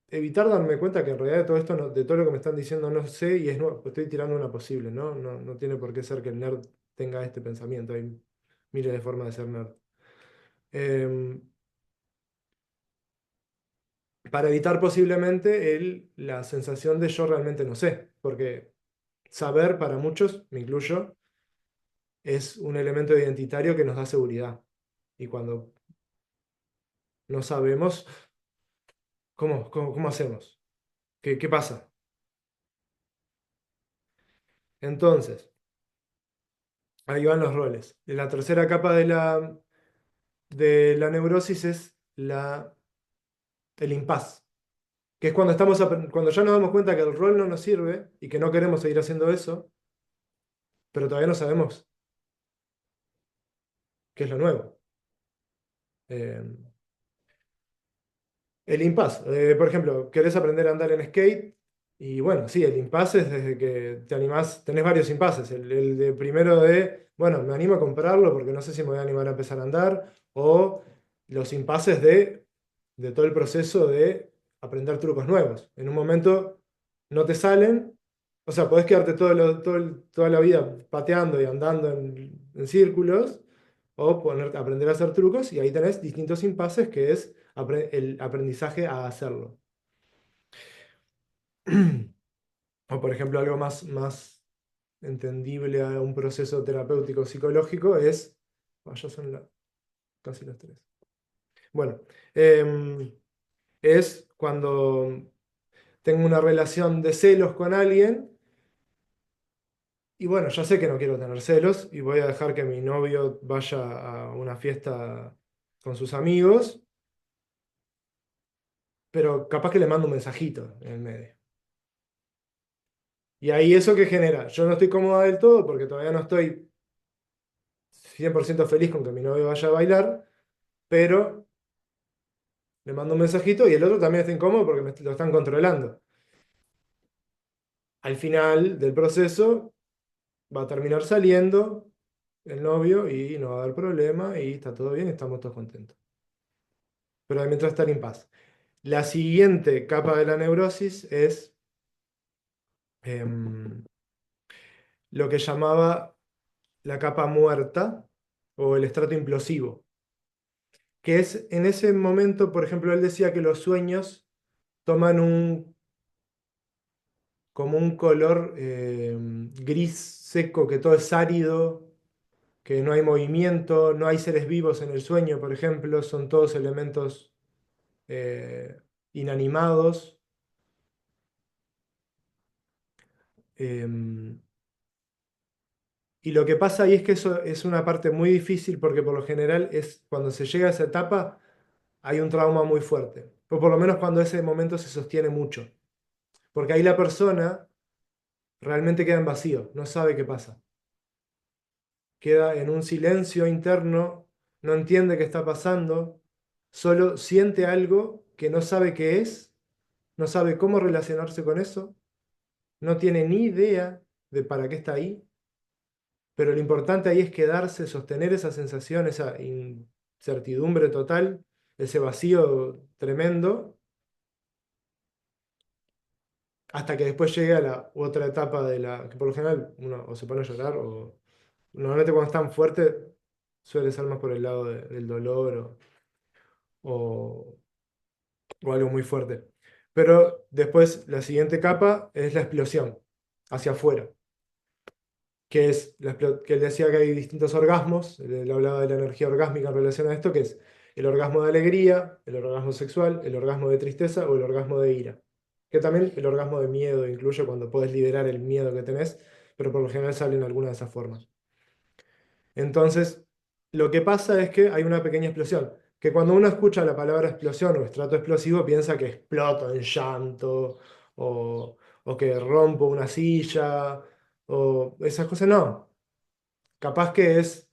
evitar darme cuenta que en realidad de todo esto, de todo lo que me están diciendo no sé y estoy tirando una posible, ¿no? No tiene por qué ser que el nerd tenga este pensamiento, hay miles de formas de ser nerd. Em, para evitar posiblemente la sensación de yo realmente no sé, porque saber para muchos, me incluyo, es un elemento identitario que nos da seguridad. Y cuando no sabemos, ¿cómo hacemos? ¿Qué pasa? Entonces, ahí van los roles. La tercera capa de la neurosis es el impas, que es cuando cuando ya nos damos cuenta que el rol no nos sirve y que no queremos seguir haciendo eso, pero todavía no sabemos qué es lo nuevo. Eh, El impasse, por ejemplo, querés aprender a andar en skate y bueno, sí, el impasse es desde que te animás, tenés varios impasses. El de primero de, bueno, me animo a comprarlo porque no sé si me voy a animar a empezar a andar, o los impasses de todo el proceso de aprender trucos nuevos. En un momento no te salen, o sea, podés quedarte toda la vida pateando y andando en círculos, o aprender a hacer trucos, y ahí tenés distintos impases que es el aprendizaje a hacerlo. O por ejemplo, algo más entendible a un proceso terapéutico psicológico es, ya son casi las 3. Bueno, em, es cuando tengo una relación de celos con alguien y bueno, ya sé que no quiero tener celos y voy a dejar que mi novio vaya a una fiesta con sus amigos, pero capaz que le mando un mensajito en el medio. Y ahí eso que genera, yo no estoy cómoda del todo porque todavía no estoy 100% feliz con que mi novio vaya a bailar, pero le mando un mensajito y el otro también está incómodo porque lo están controlando. Al final del proceso va a terminar saliendo el novio y no va a haber problema y está todo bien y estamos todos contentos. Pero mientras estar en paz. La siguiente capa de la neurosis es em, lo que llamaba la capa muerta o el estrato implosivo, que es en ese momento, por ejemplo, él decía que los sueños toman como un color gris seco, que todo es árido, que no hay movimiento, no hay seres vivos en el sueño, por ejemplo, son todos elementos eh, inanimados. em, y lo que pasa ahí es que eso es una parte muy difícil porque por lo general es cuando se llega a esa etapa hay un trauma muy fuerte, o por lo menos cuando ese momento se sostiene mucho, porque ahí la persona realmente queda en vacío, no sabe qué pasa, queda en un silencio interno, no entiende qué está pasando, solo siente algo que no sabe qué es, no sabe cómo relacionarse con eso, no tiene ni idea de para qué está ahí, pero lo importante ahí es quedarse, sostener esa sensación, esa incertidumbre total, ese vacío tremendo, hasta que después llegue a la otra etapa de la, que por lo general uno o se pone a llorar o normalmente cuando es tan fuerte suele ser más por el lado del dolor o, o algo muy fuerte. Pero después la siguiente capa es la explosión hacia afuera, que es que él decía que hay distintos orgasmos, él hablaba de la energía orgásmica en relación a esto, que es el orgasmo de alegría, el orgasmo sexual, el orgasmo de tristeza o el orgasmo de ira. Que también el orgasmo de miedo incluye cuando puedes liberar el miedo que tenés, pero por lo general sale en alguna de esas formas. Entonces, lo que pasa es que hay una pequeña explosión, que cuando uno escucha la palabra explosión o estrato explosivo piensa que exploto en llanto o que rompo una silla o esas cosas, no. Capaz que es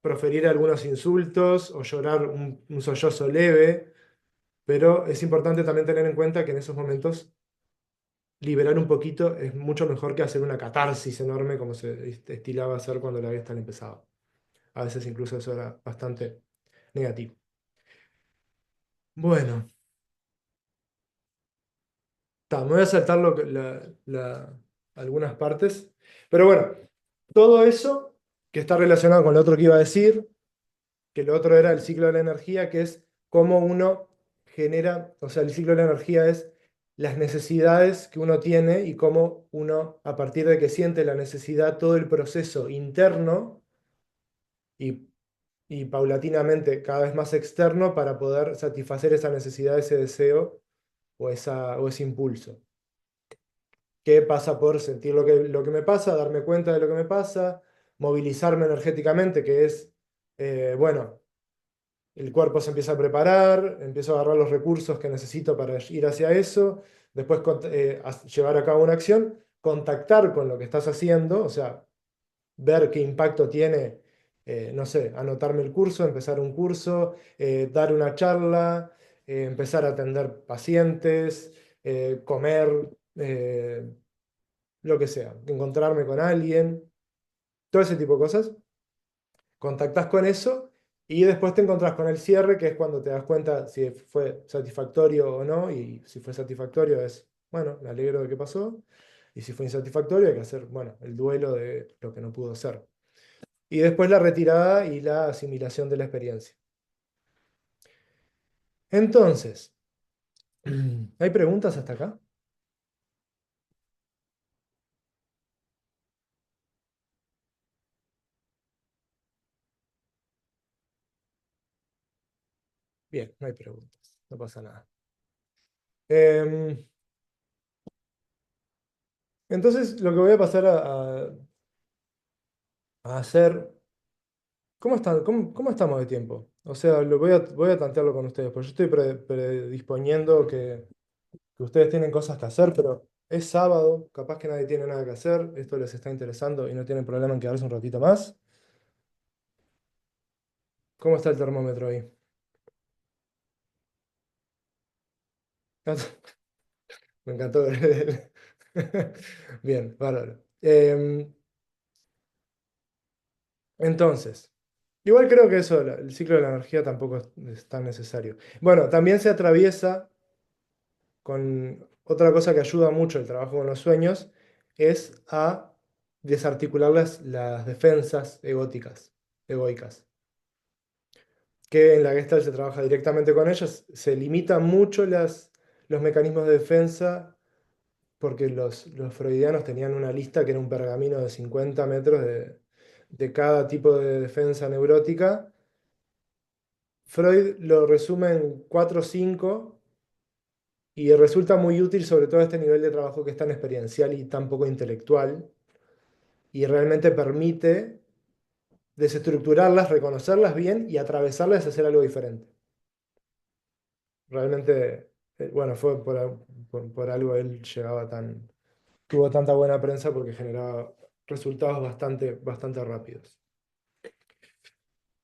proferir algunos insultos o llorar un sollozo leve, pero es importante también tener en cuenta que en esos momentos liberar un poquito es mucho mejor que hacer una catarsis enorme como se estilaba hacer cuando la fiesta empezaba. A veces incluso eso era bastante negativo. Bueno, me voy a saltar algunas partes, pero bueno, todo eso que está relacionado con lo otro que iba a decir, que lo otro era el ciclo de la energía, que es cómo uno genera, o sea, el ciclo de la energía es las necesidades que uno tiene y cómo uno, a partir de que siente la necesidad, todo el proceso interno y, y paulatinamente cada vez más externo para poder satisfacer esa necesidad, ese deseo o ese impulso. Que pasa por sentir lo que me pasa, darme cuenta de lo que me pasa, movilizarme energéticamente, que es, bueno, el cuerpo se empieza a preparar, empiezo a agarrar los recursos que necesito para ir hacia eso, después llevar a cabo una acción, contactar con lo que estás haciendo, o sea, ver qué impacto tiene, no sé, anotarme el curso, empezar un curso, dar una charla, empezar a atender pacientes, comer, lo que sea, encontrarme con alguien, todo ese tipo de cosas. Contactás con eso y después te encontrás con el cierre, que es cuando te das cuenta si fue satisfactorio o no, y si fue satisfactorio es, bueno, me alegro de que pasó, y si fue insatisfactorio hay que hacer, bueno, el duelo de lo que no pudo ser. Y después la retirada y la asimilación de la experiencia. Entonces, ¿hay preguntas hasta acá? Bien, no hay preguntas, no pasa nada. Em, entonces, lo que voy a pasar a hacer. ¿Cómo estamos de tiempo? O sea, voy a tantearlo con ustedes, porque yo estoy predisponiendo que ustedes tienen cosas que hacer, pero Es sábado, capaz que nadie tiene nada que hacer, esto les está interesando y no tienen problema en quedarse un ratito más. ¿Cómo está el termómetro ahí? Me encantó. Bien, bárbaro. Entonces, igual creo que eso, el ciclo de la energía tampoco es tan necesario. Bueno, también se atraviesa con otra cosa que ayuda mucho el trabajo con los sueños, es a desarticular las defensas egoicas, que en la Gestalt se trabaja directamente con ellas, se limitan mucho los mecanismos de defensa, porque los freudianos tenían una lista que era un pergamino de 50 metros de cada tipo de defensa neurótica. Freud lo resume en 4 o 5 y resulta muy útil sobre todo a este nivel de trabajo que es tan experiencial y tan poco intelectual, y realmente permite desestructurarlas, reconocerlas bien y atravesarlas y hacer algo diferente. Realmente, bueno, fue por algo él tuvo tanta buena prensa porque generaba resultados bastante rápidos.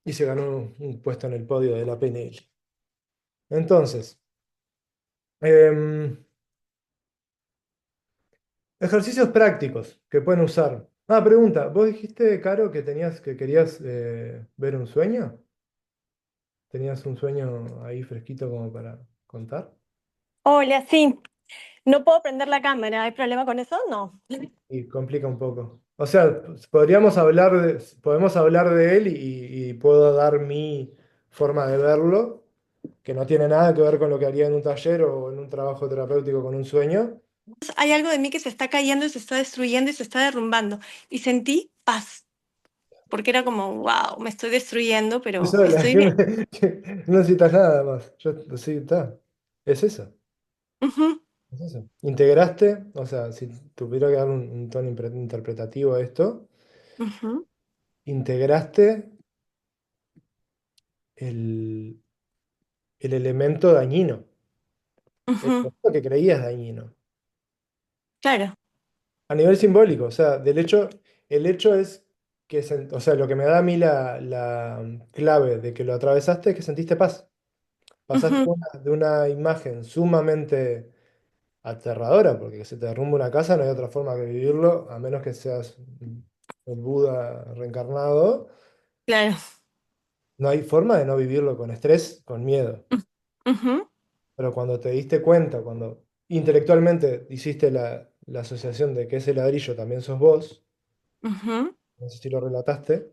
Y se ganó un puesto en el podio de la PNL. Entonces, em, ejercicios prácticos que pueden usar. Ah, pregunta, ¿vos dijiste, Caro, que querías ver un sueño? ¿Tenías un sueño ahí fresquito como para contar? Hola, sí. No puedo prender la cámara. ¿Hay problema con eso? No. Y complica un poco. O sea, podemos hablar de él y puedo dar mi forma de verlo, que no tiene nada que ver con lo que haría en un taller o en un trabajo terapéutico con un sueño. Hay algo de mí que se está cayendo y se está destruyendo y se está derrumbando. Y sentí paz, porque era como, wow, me estoy destruyendo, pero Eso de la estoy bien. no necesitas nada más. Sí, está. Es eso. Ujú, Es eso. Integraste, o sea, si tuviera que dar un tono interpretativo a esto, ujú, integraste el, el elemento dañino, el ujú. elemento que creías dañino, Claro. a nivel simbólico. O sea, el hecho es que, o sea, lo que me da a mí la clave de que lo atravesaste es que sentiste paz. Pasaste Ujú, de una imagen sumamente aterradora, porque que se te derrumbe una casa, no hay otra forma que vivirlo, a menos que seas el Buda reencarnado. claro. No hay forma de no vivirlo con estrés, con miedo. Ujú, Pero cuando te diste cuenta, cuando intelectualmente hiciste la asociación de que ese ladrillo también sos vos, ujú, no sé si lo relataste,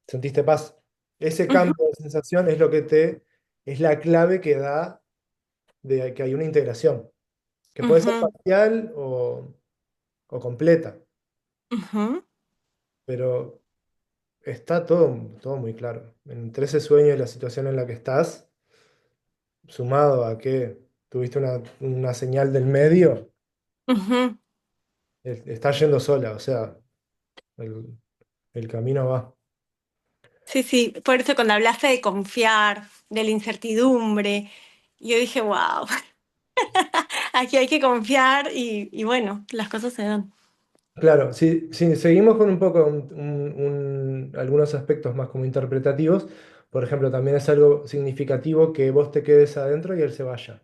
sentiste paz. Ese ujú, cambio de sensación es lo que es la clave que da de que hay una integración, que puede ser ujú, parcial o completa, ujú, pero está todo muy claro. Entre ese sueño y la situación en la que estás, sumado a que tuviste una señal del medio, ujú. está yendo sola, o sea, el, el camino va. Sí, sí. Por eso cuando hablaste de confiar, de la incertidumbre, yo dije, wow, aquí hay que confiar y bueno, las cosas se dan. Claro, si seguimos con un poco algunos aspectos más como interpretativos, por ejemplo, también es algo significativo que vos te quedes adentro y él se vaya.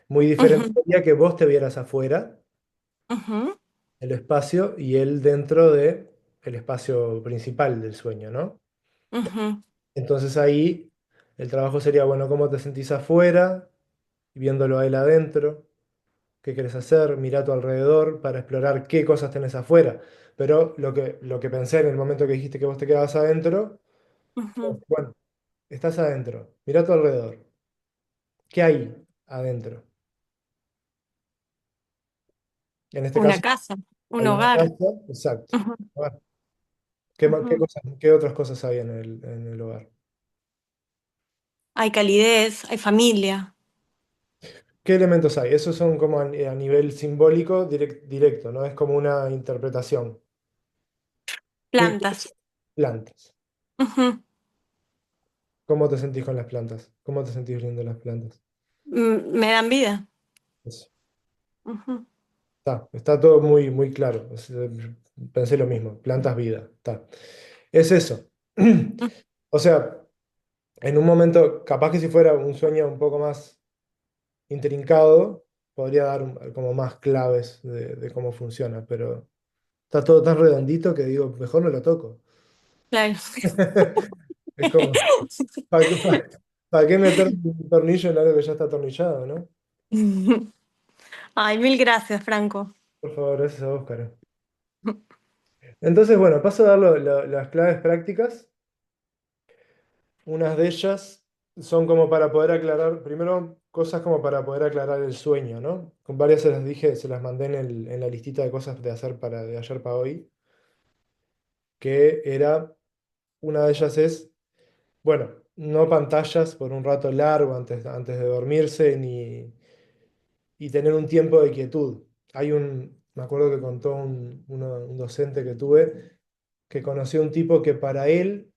Muy diferente Ujú, sería que vos te vieras afuera, ujú, el espacio, y él dentro de el espacio principal del sueño, ¿no? ujú, Entonces ahí el trabajo sería, bueno, ¿cómo te sentís afuera? Viéndolo a él adentro. ¿Qué querés hacer? Mira a tu alrededor para explorar qué cosas tenés afuera. Pero lo que pensé en el momento que dijiste que vos te quedabas adentro, ujú. bueno, estás adentro, mira a tu alrededor. ¿Qué hay adentro? En este Una caso, casa, un hay una hogar. casa, exacto. Ujú, Hogar. ¿Qué ujú. cosas, qué otras cosas hay en el hogar? Hay calidez, hay familia, ¿Qué elementos hay? Esos son como a nivel simbólico directo, ¿no? Es como una interpretación. ¿Qué plantas. plantas? Ujú. ¿Cómo te sentís con las plantas? ¿Cómo te sentís viendo las plantas? Me dan vida. Eso. Ujú. está todo muy, muy claro. Pensé lo mismo, plantas vida. Está. Es eso. O sea, en un momento, capaz que si fuera un sueño un poco más intrincado, podría dar como más claves de cómo funciona, pero está todo tan redondito que digo, mejor no lo toco. Claro. Es como, ¿para qué, para qué meter un tornillo en algo que ya está atornillado, ¿no? Ay, mil gracias, Franco. Por favor, gracias a vos, Caro. Entonces, bueno, paso a dar las claves prácticas. Unas de ellas son como para poder aclarar, primero, cosas como para poder aclarar el sueño, ¿no? Con varias se las dije, se las mandé en la listita de cosas de hacer de ayer para hoy, que era, una de ellas es, bueno, no pantallas por un rato largo antes de dormirse, y tener un tiempo de quietud. Me acuerdo que contó un docente que tuve, que conoció un tipo que para él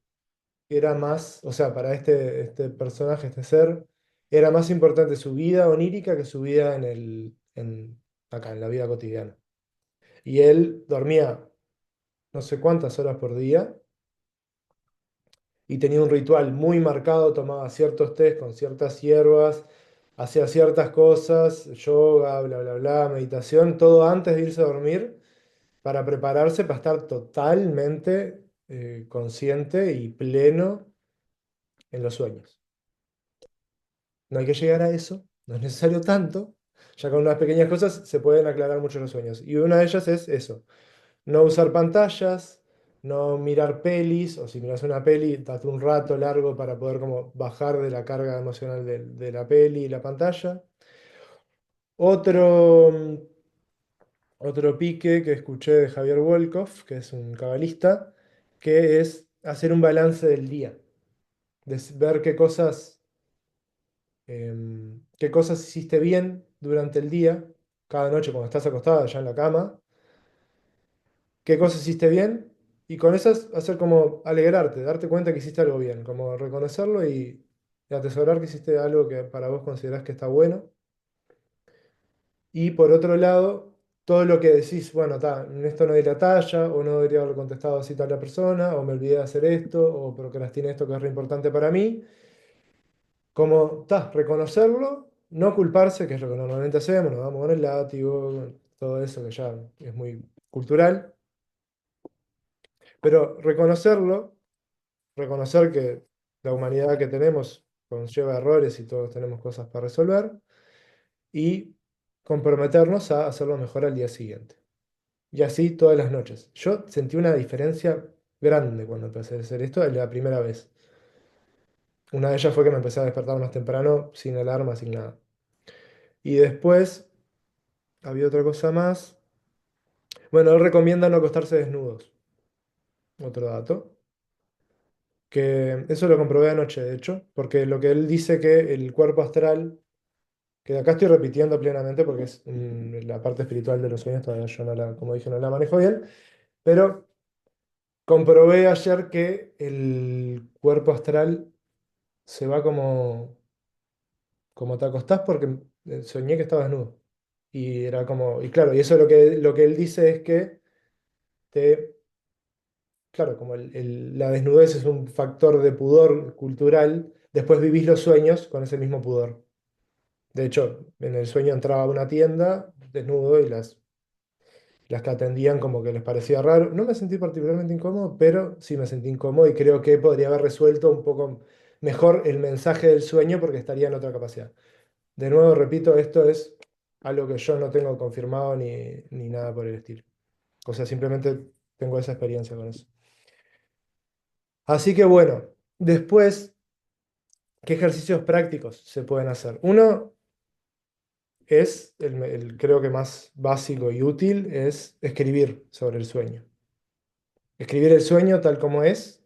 era más, o sea, para este personaje, este ser, era más importante su vida onírica que su vida acá, en la vida cotidiana. Y él dormía no sé cuántas horas por día y tenía un ritual muy marcado, tomaba ciertos tés con ciertas hierbas, hacía ciertas cosas, yoga, bla, bla, bla, meditación, todo antes de irse a dormir para prepararse para estar totalmente consciente y pleno en los sueños. No hay que llegar a eso, no es necesario tanto, ya con unas pequeñas cosas se pueden aclarar mucho los sueños. Y una de ellas es eso, no usar pantallas, no mirar pelis, o si miras una peli, date un rato largo para poder como bajar de la carga emocional de la peli y la pantalla. Otro, otro pique que escuché de Javier Wolkoff, que es un cabalista, que es hacer un balance del día, ver qué cosas hiciste bien durante el día, cada noche cuando estás acostada ya en la cama, qué cosas hiciste bien, y con esas hacer como alegrarte, darte cuenta que hiciste algo bien, como reconocerlo y atesorar que hiciste algo que para vos considerás que está bueno. Y por otro lado, todo lo que decís, bueno, en esto no di la talla, o no debería haber contestado así tal la persona, o me olvidé de hacer esto, o procrastiné esto que es re importante para mí. Como, reconocerlo, no culparse, que es lo que normalmente hacemos, nos damos con el látigo, todo eso que ya es muy cultural, pero reconocerlo, reconocer que la humanidad que tenemos conlleva errores y todos tenemos cosas para resolver, y comprometernos a hacerlo mejor al día siguiente. Y así todas las noches. Yo sentí una diferencia grande cuando empecé a hacer esto la primera vez. Una de ellas fue que me empecé a despertar más temprano, sin alarma, sin nada. Y después había otra cosa más. Bueno, él recomienda no acostarse desnudos. Otro dato. Que eso lo comprobé anoche, de hecho, porque lo que él dice que el cuerpo astral, que acá estoy repitiendo plenamente porque es la parte espiritual de los sueños, todavía yo no como dije, no la manejo bien, pero comprobé ayer que el cuerpo astral se va como te acostás porque soñé que estaba desnudo. Y era como, y claro, y eso lo que él dice es que te claro, como la desnudez es un factor de pudor cultural, después vivís los sueños con ese mismo pudor. De hecho, en el sueño entraba a una tienda desnudo y las que atendían como que les parecía raro. No me sentí particularmente incómodo, pero sí me sentí incómodo y creo que podría haber resuelto un poco mejor el mensaje del sueño porque estaría en otra capacidad. De nuevo, repito, esto es algo que yo no tengo confirmado ni nada por el estilo. O sea, simplemente tengo esa experiencia con eso. Así que bueno, después, ¿qué ejercicios prácticos se pueden hacer? Uno es, creo que más básico y útil, es escribir sobre el sueño. Escribir el sueño tal como es.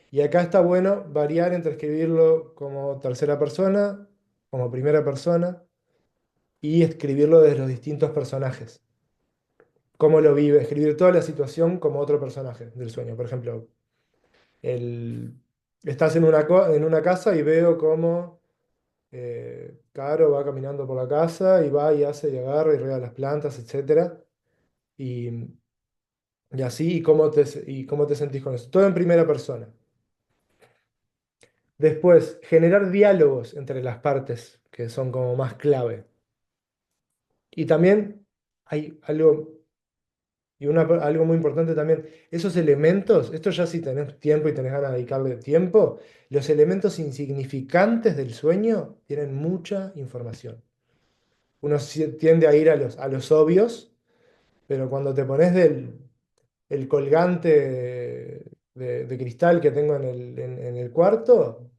Y acá está bueno variar entre escribirlo como tercera persona, como primera persona, y escribirlo desde los distintos personajes. Cómo lo vive, escribir toda la situación como otro personaje del sueño. Por ejemplo, el, estás en una casa y veo cómo Caro va caminando por la casa y va y hace y agarra y riega las plantas, etcétera. Y, y así, y cómo te sentís con eso. Todo en primera persona. Después, generar diálogos entre las partes, que son como más clave. Y también hay algo, algo muy importante también, esos elementos, esto ya si tenés tiempo y tenés ganas de dedicarle tiempo, los elementos insignificantes del sueño tienen mucha información. Uno tiende a ir a los obvios, pero cuando te pones el colgante de cristal que tengo en el cuarto,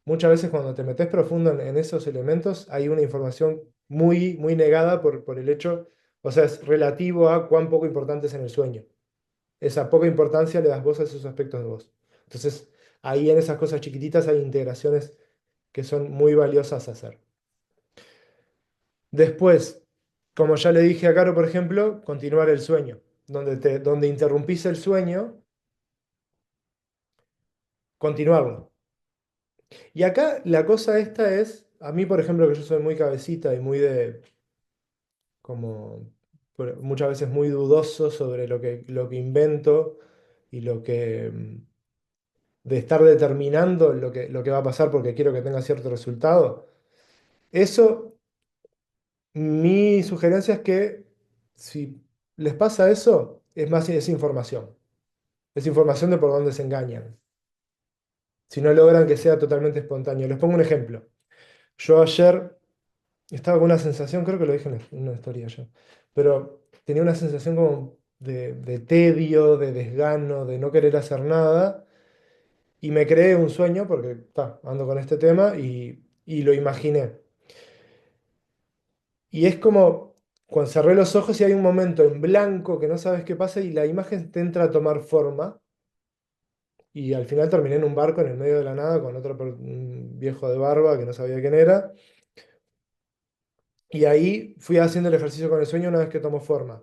muchas veces cuando te metes profundo en esos elementos hay una información muy negada por el hecho, o sea, es relativo a cuán poco importante es en el sueño. Esa poca importancia le das vos a esos aspectos de vos. Entonces, ahí en esas cosas chiquititas hay integraciones que son muy valiosas a hacer. Después, como ya le dije a Caro, por ejemplo, continuar el sueño. Donde interrumpís el sueño, continuarlo. Y acá la cosa esta es, a mí, por ejemplo, que yo soy muy cabecita y muy como, muchas veces muy dudoso sobre lo que invento y de estar determinando lo que va a pasar porque quiero que tenga cierto resultado. Eso, mi sugerencia es que si les pasa eso, es más, es información. Es información de por dónde se engañan. Si no logran que sea totalmente espontáneo. Les pongo un ejemplo. Yo ayer estaba con una sensación, creo que lo dije en una historia yo, pero tenía una sensación como de tedio, de desgano, de no querer hacer nada. Y me creé un sueño, porque ando con este tema, y lo imaginé. Y es como cuando cerré los ojos y hay un momento en blanco que no sabes qué pasa y la imagen te entra a tomar forma. Y al final terminé en un barco en el medio de la nada con un viejo de barba que no sabía quién era. Y ahí fui haciendo el ejercicio con el sueño una vez que tomó forma.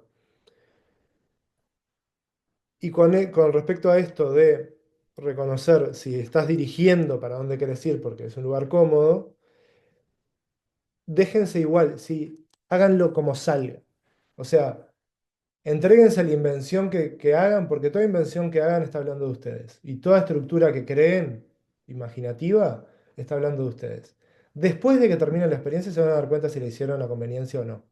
Y con respecto a esto de reconocer si estás dirigiendo para dónde quieres ir, porque es un lugar cómodo, déjense igual, sí, háganlo como salga. O sea, entréguense a la invención que hagan, porque toda invención que hagan está hablando de ustedes. Y toda estructura que creen, imaginativa, está hablando de ustedes. Después de que terminen la experiencia, se van a dar cuenta si le hicieron a conveniencia o no.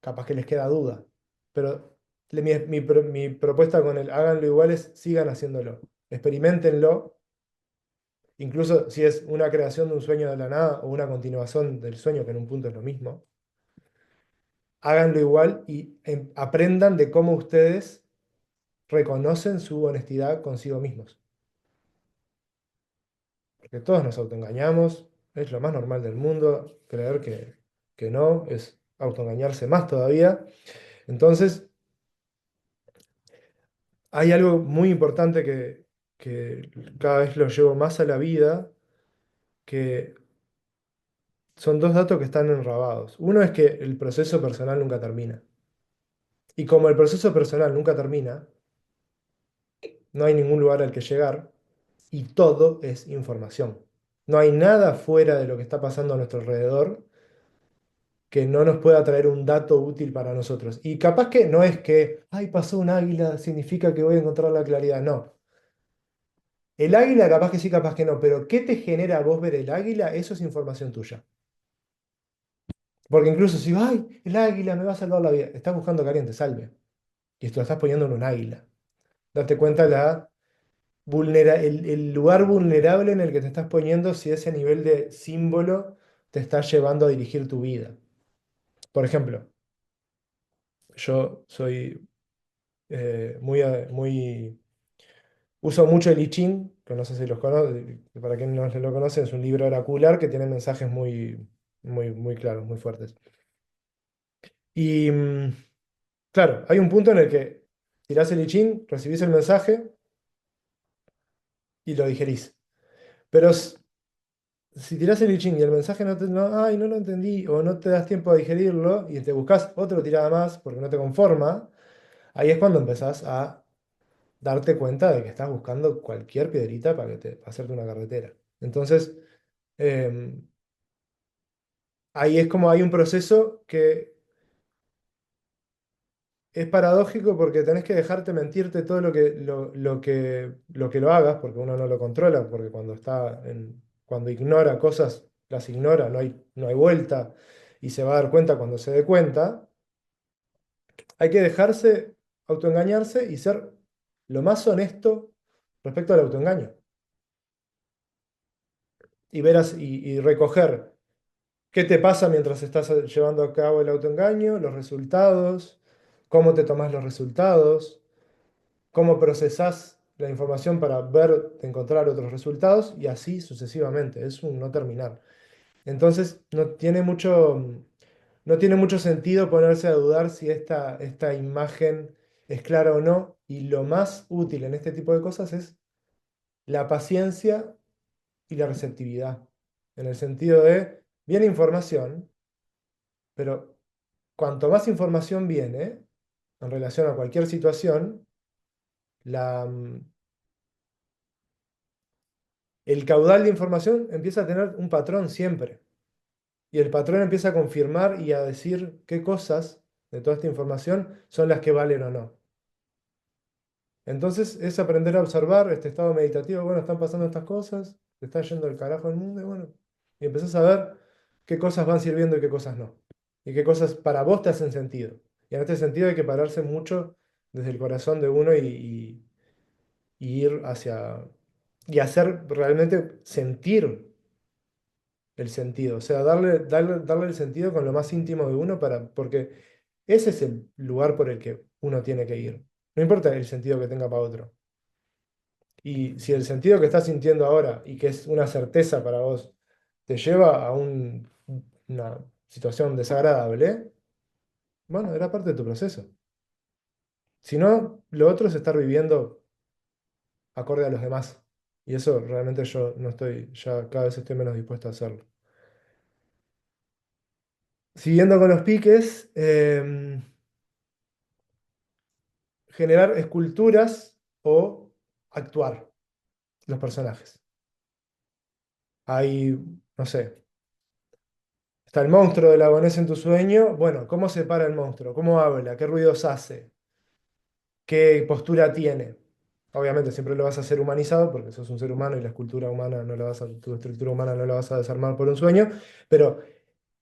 Capaz que les queda duda. Pero mi propuesta con el háganlo igual es sigan haciéndolo. Experimentenlo. Incluso si es una creación de un sueño de la nada o una continuación del sueño, que en un punto es lo mismo, háganlo igual y aprendan de cómo ustedes reconocen su honestidad consigo mismos. Porque todos nos autoengañamos, es lo más normal del mundo, creer que no, es autoengañarse más todavía. Entonces, hay algo muy importante que cada vez lo llevo más a la vida, que son dos datos que están enrabados. Uno es que el proceso personal nunca termina. Y como el proceso personal nunca termina, no hay ningún lugar al que llegar y todo es información. No hay nada fuera de lo que está pasando a nuestro alrededor que no nos pueda traer un dato útil para nosotros. Y capaz que no es que, ay, pasó un águila, significa que voy a encontrar la claridad. No. El águila capaz que sí, capaz que no, pero ¿qué te genera a vos ver el águila? Eso es información tuya. Porque incluso si, ay, el águila me va a salvar la vida, estás buscando que alguien te salve. Y esto lo estás poniendo en un águila. Date cuenta el lugar vulnerable en el que te estás poniendo si ese nivel de símbolo te está llevando a dirigir tu vida. Por ejemplo, yo soy muy. Uso mucho el I Ching, que no sé si los conoce, para quien no lo conoce, es un libro oracular que tiene mensajes muy claros, muy fuertes. Y claro, hay un punto en el que tirás el I Ching, recibís el mensaje y lo digerís. Pero si tirás el I Ching y el mensaje ay, no lo entendí, o no te das tiempo a digerirlo y te buscas otro tirada más porque no te conforma, ahí es cuando empezás a darte cuenta de que estás buscando cualquier piedrita para hacerte una carretera. Entonces, em, ahí es como hay un proceso que es paradójico porque tenés que dejarte mentirte todo lo que lo hagas, porque uno no lo controla, porque cuando ignora cosas, las ignora, no hay vuelta, y se va a dar cuenta cuando se dé cuenta. Hay que dejarse autoengañarse y ser lo más honesto respecto al autoengaño. Y y recoger qué te pasa mientras estás llevando a cabo el autoengaño, los resultados, cómo te tomas los resultados, cómo procesás la información para encontrar otros resultados y así sucesivamente. Es un no terminar. Entonces, no tiene mucho sentido ponerse a dudar si esta imagen es clara o no. Y lo más útil en este tipo de cosas es la paciencia y la receptividad. En el sentido de, viene información, pero cuanto más información viene en relación a cualquier situación, la, mm, el caudal de información empieza a tener un patrón siempre. Y el patrón empieza a confirmar y a decir qué cosas de toda esta información son las que valen o no. Entonces es aprender a observar este estado meditativo. Bueno, están pasando estas cosas, te está yendo el carajo el mundo, y bueno, y empezás a ver qué cosas van sirviendo y qué cosas no. Y qué cosas para vos te hacen sentido. Y en este sentido hay que pararse mucho desde el corazón de uno y ir y hacer realmente sentir el sentido. O sea, darle el sentido con lo más íntimo de uno porque ese es el lugar por el que uno tiene que ir. No importa el sentido que tenga para otro. Y si el sentido que estás sintiendo ahora y que es una certeza para vos te lleva a una situación desagradable, bueno, era parte de tu proceso. Si no, lo otro es estar viviendo acorde a los demás. Y eso realmente yo no estoy, ya cada vez estoy menos dispuesto a hacerlo. Siguiendo con los piques, generar esculturas o actuar los personajes. Hay, no sé, está el monstruo del lagonés en tu sueño. Bueno, ¿cómo se para el monstruo? ¿Cómo habla? ¿Qué ruidos hace? ¿Qué postura tiene? Obviamente siempre lo vas a hacer humanizado porque sos un ser humano y la escultura humana tu estructura humana no la vas a desarmar por un sueño, pero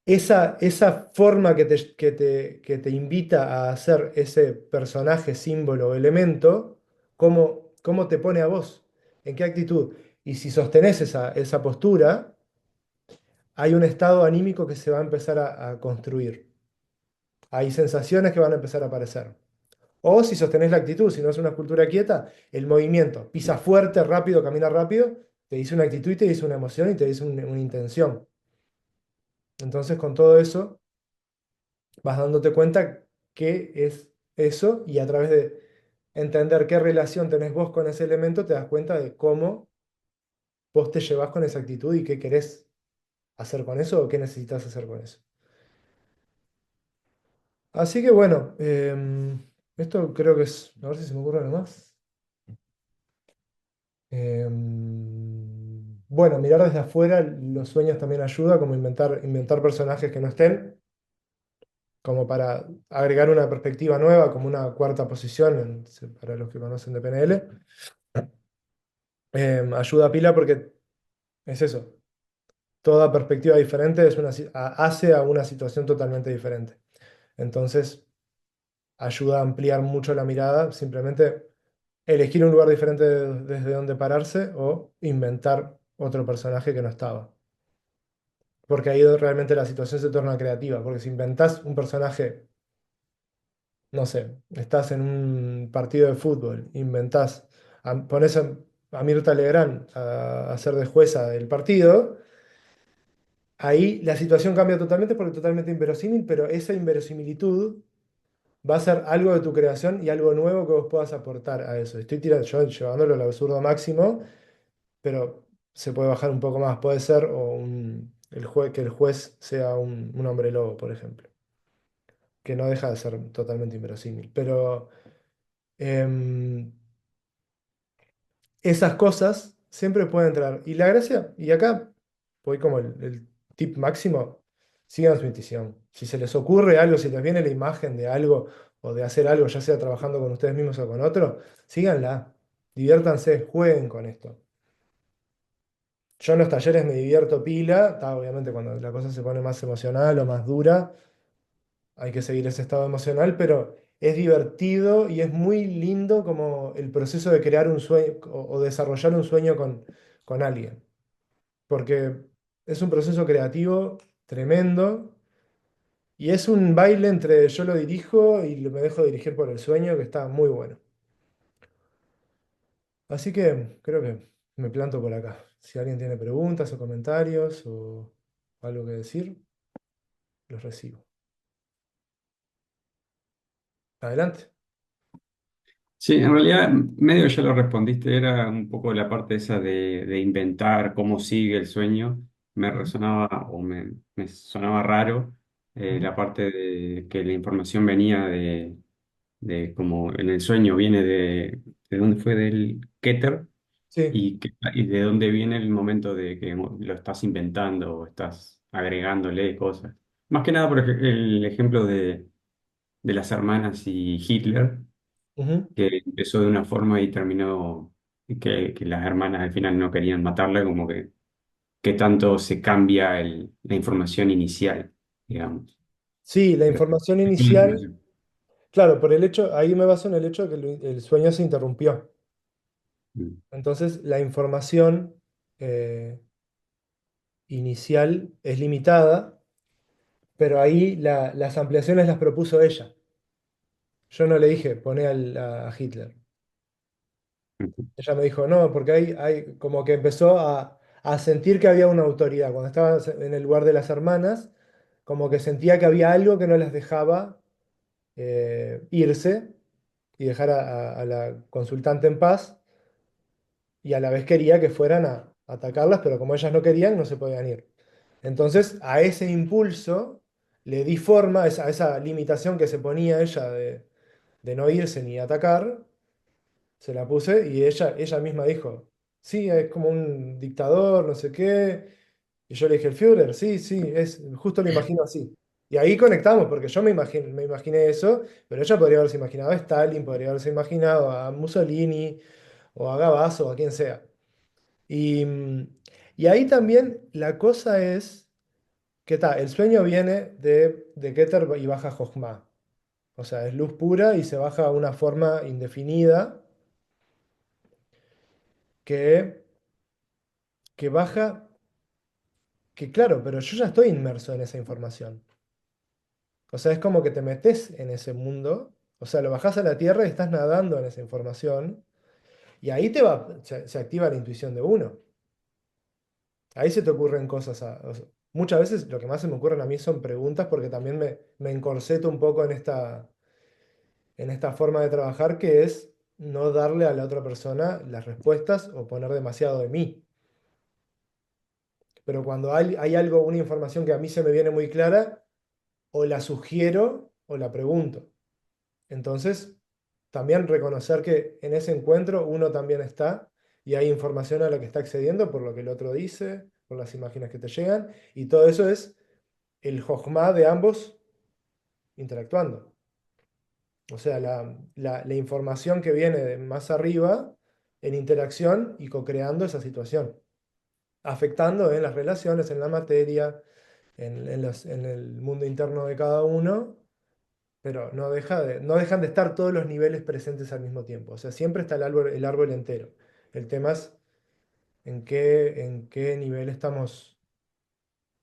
esa forma que te invita a hacer ese personaje, símbolo o elemento, ¿cómo te pone a vos? ¿En qué actitud? Y si sostenés esa postura, hay un estado anímico que se va a empezar a construir. Hay sensaciones que van a empezar a aparecer. O si sostenés la actitud, si no es una escultura quieta, el movimiento. Pisa fuerte, rápido, camina rápido, te dice una actitud y te dice una emoción y te dice una intención. Entonces, con todo eso, vas dándote cuenta qué es eso y a través de entender qué relación tenés vos con ese elemento, te das cuenta de cómo vos te llevas con esa actitud y qué querés hacer con eso o qué necesitas hacer con eso. Así que bueno, esto creo que es, a ver si se me ocurre algo más. Bueno, mirar desde afuera los sueños también ayuda, como inventar personajes que no estén, como para agregar una perspectiva nueva, como una cuarta posición, para los que conocen de PNL. Ayuda a pila porque es eso, toda perspectiva diferente hace a una situación totalmente diferente. Entonces, ayuda a ampliar mucho la mirada, simplemente elegir un lugar diferente desde donde pararse o inventar otro personaje que no estaba. Porque ahí realmente la situación se torna creativa, porque si inventás un personaje, no sé, estás en un partido de fútbol, pones a Mirta Legrand a hacer de jueza del partido, ahí la situación cambia totalmente porque es totalmente inverosímil, pero esa inverosimilitud va a ser algo de tu creación y algo nuevo que vos puedas aportar a eso. Estoy tirando, yo llevándolo al absurdo máximo, pero se puede bajar un poco más. Puede ser que el juez sea un hombre lobo, por ejemplo, que no deja de ser totalmente inverosímil. Pero em, esas cosas siempre puede entrar. Y la gracia, y acá voy como el tip máximo, sigan su intuición. Si se les ocurre algo, si les viene la imagen de algo o de hacer algo, ya sea trabajando con ustedes mismos o con otro, síganla. Diviértanse, jueguen con esto. Yo en los talleres me divierto pila, obviamente cuando la cosa se pone más emocional o más dura, hay que seguir ese estado emocional, pero es divertido y es muy lindo como el proceso de crear un sueño o desarrollar un sueño con alguien, porque es un proceso creativo tremendo y es un baile entre yo lo dirijo y me dejo dirigir por el sueño que está muy bueno. Así que creo que me planto por acá. Si alguien tiene preguntas o comentarios o algo que decir, los recibo. Adelante. Sí, en realidad medio ya lo respondiste, era un poco la parte esa de inventar cómo sigue el sueño. Me Ujú, resonaba o me sonaba raro ujú. la parte de que la información venía de como en el sueño viene de dónde fue del Keter Sí. y de dónde viene el momento de que lo estás inventando o estás agregándole cosas. Más que nada por el ejemplo de las hermanas y Hitler Ujú. que empezó de una forma y terminó que las hermanas al final no querían matarla, como que tanto se cambia la información inicial, digamos. Sí, la Pero, información inicial, claro, por el hecho, ahí me baso en el hecho de que el sueño se interrumpió. Mm, Entonces, la información eh, inicial es limitada, pero ahí las ampliaciones las propuso ella. Yo no le dije, poné a Hitler. mm, Ella me dijo, no, porque como que empezó a sentir que había una autoridad. Cuando estaba en el lugar de las hermanas, como que sentía que había algo que no las dejaba irse y dejar a la consultante en paz, y a la vez quería que fueran a atacarlas, pero como ellas no querían, no se podían ir. Entonces, a ese impulso le di forma, a esa limitación que se ponía ella de no irse ni atacar, se la puse y ella misma dijo, sí, es como un dictador, no sé qué. Y yo le dije, el Führer, sí, sí, justo lo imagino así. Y ahí conectamos, porque yo me imaginé eso, pero ella podría haberse imaginado a Stalin, podría haberse imaginado a Mussolini, o a Gabazo, o a quien sea. Y, y ahí también la cosa es que el sueño viene de Keter y baja Jochma. O sea, es luz pura y se baja a una forma indefinida que, que baja, que claro, pero yo ya estoy inmerso en esa información. O sea, es como que te metes en ese mundo, o sea, lo bajás a la tierra y estás nadando en esa información, y ahí se activa la intuición de uno. Ahí se te ocurren cosas. O sea, muchas veces lo que más se me ocurren a mí son preguntas porque también me encorseto un poco en esta forma de trabajar que es no darle a la otra persona las respuestas o poner demasiado de mí. Pero cuando hay algo, una información que a mí se me viene muy clara, o la sugiero o la pregunto. Entonces, también reconocer que en ese encuentro uno también está y hay información a la que está accediendo por lo que el otro dice, por las imágenes que te llegan, y todo eso es el jochma de ambos interactuando. O sea, la información que viene de más arriba en interacción y co-creando esa situación, afectando en las relaciones, en la materia, en el mundo interno de cada uno, pero no dejan de estar todos los niveles presentes al mismo tiempo. O sea, siempre está el árbol entero. El tema es en qué nivel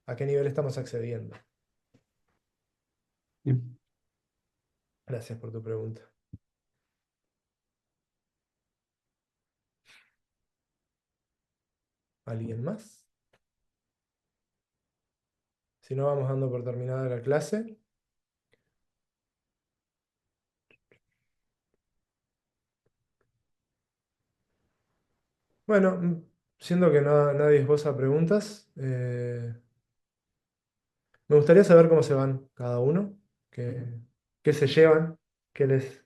a qué nivel estamos accediendo. mm. Gracias por tu pregunta. ¿Alguien más? Si no, vamos dando por terminada la clase. Bueno, siendo que nadie esboza preguntas, me gustaría saber cómo se van cada uno, qué se llevan, qué les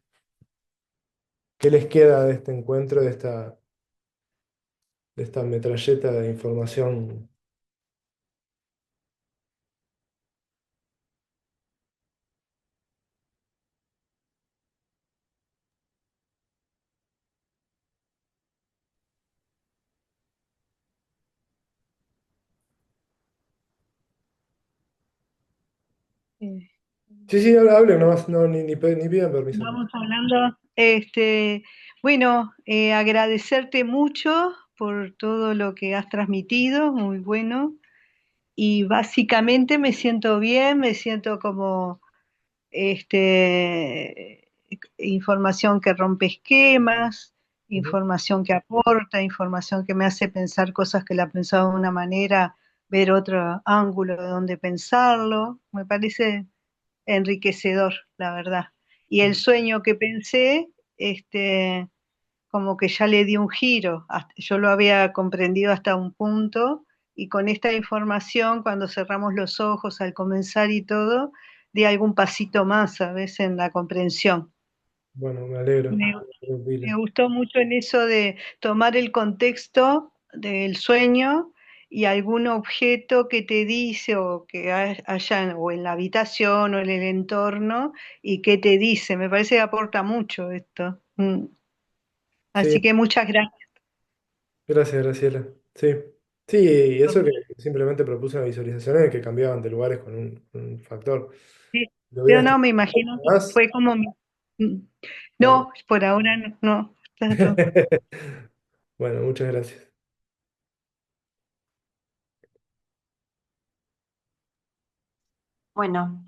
queda de este encuentro, de esta metralleta de información. Eh, Sí, sí, hablen nomás, no, ni pidan permiso. Vamos hablando. Bueno, agradecerte mucho por todo lo que has transmitido, muy bueno. Y básicamente me siento bien, me siento como información que rompe esquemas, Ujú. información que aporta, información que me hace pensar cosas que la pensaba de una manera, ver otro ángulo de donde pensarlo. Me parece enriquecedor, la verdad. Y el sueño que pensé, como que ya le di un giro. Yo lo había comprendido hasta un punto y con esta información, cuando cerramos los ojos al comenzar y todo, di algún pasito más, ¿sabes? En la comprensión. Bueno, me alegro. Me, Pila. me gustó mucho en eso de tomar el contexto del sueño y algún objeto que te dice o que haya o en la habitación o en el entorno y que te dice. Me parece que aporta mucho esto. Sí, Así que muchas gracias. gracias, Graciela. Sí. Sí, y eso que simplemente propuse una visualización en el que cambiaban de lugares con un factor. Sí, Lo hubiera no, estimado me imagino que más. fue como mm, Bueno. no, por ahora no, no, está todo. Bueno, muchas gracias. Bueno,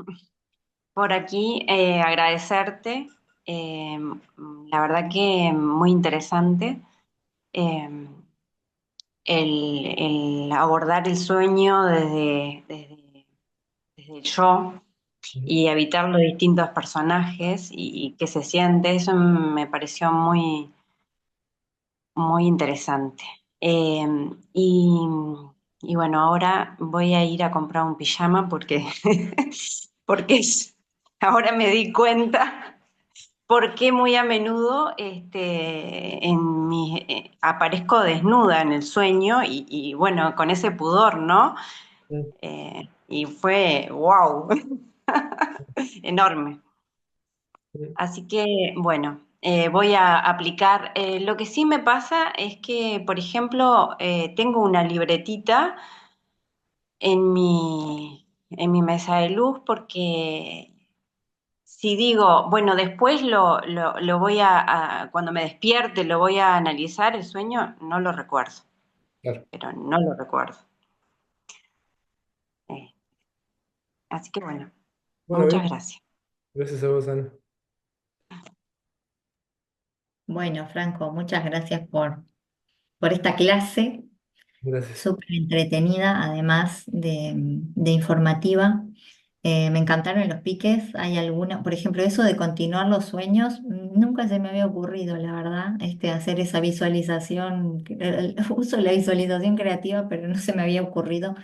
por aquí agradecerte. La verdad que muy interesante eh, el abordar el sueño desde el yo Ujú. y evitar los distintos personajes y qué se siente. Eso me pareció muy interesante. Eh, y, y bueno, ahora voy a ir a comprar un pijama porque, porque ahora me di cuenta porque muy a menudo aparezco desnuda en el sueño y bueno, con ese pudor, ¿no? Y fue wow, enorme. Ujú. Así que bueno, voy a aplicar. Lo que sí me pasa es que, por ejemplo, tengo una libretita en mi mesa de luz porque si digo, bueno, después lo voy cuando me despierte, lo voy a analizar el sueño, no lo recuerdo, Claro. pero no lo recuerdo. Eh, Así que bueno, Bueno, muchas bien. gracias. Gracias a vos, Ana. Bueno, Franco, muchas gracias por esta clase, Gracias. súper entretenida, además de informativa. Me encantaron los piques. Hay alguna, por ejemplo, eso de continuar los sueños, nunca se me había ocurrido, la verdad, hacer esa visualización. Uso la visualización creativa, pero no se me había ocurrido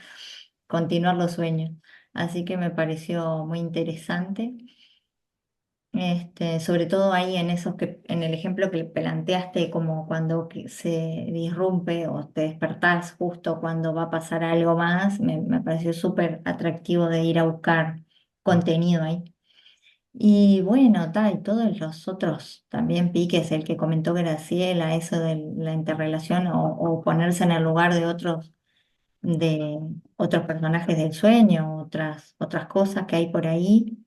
continuar los sueños. Así que me pareció muy interesante. Sobre todo ahí en esos en el ejemplo que planteaste, como cuando se disrumpe o te despertás justo cuando va a pasar algo más, me pareció súper atractivo de ir a buscar contenido ahí. Y bueno, tal, y todos los otros también piques, el que comentó Graciela, eso de la interrelación o ponerse en el lugar de otros personajes del sueño, otras cosas que hay por ahí.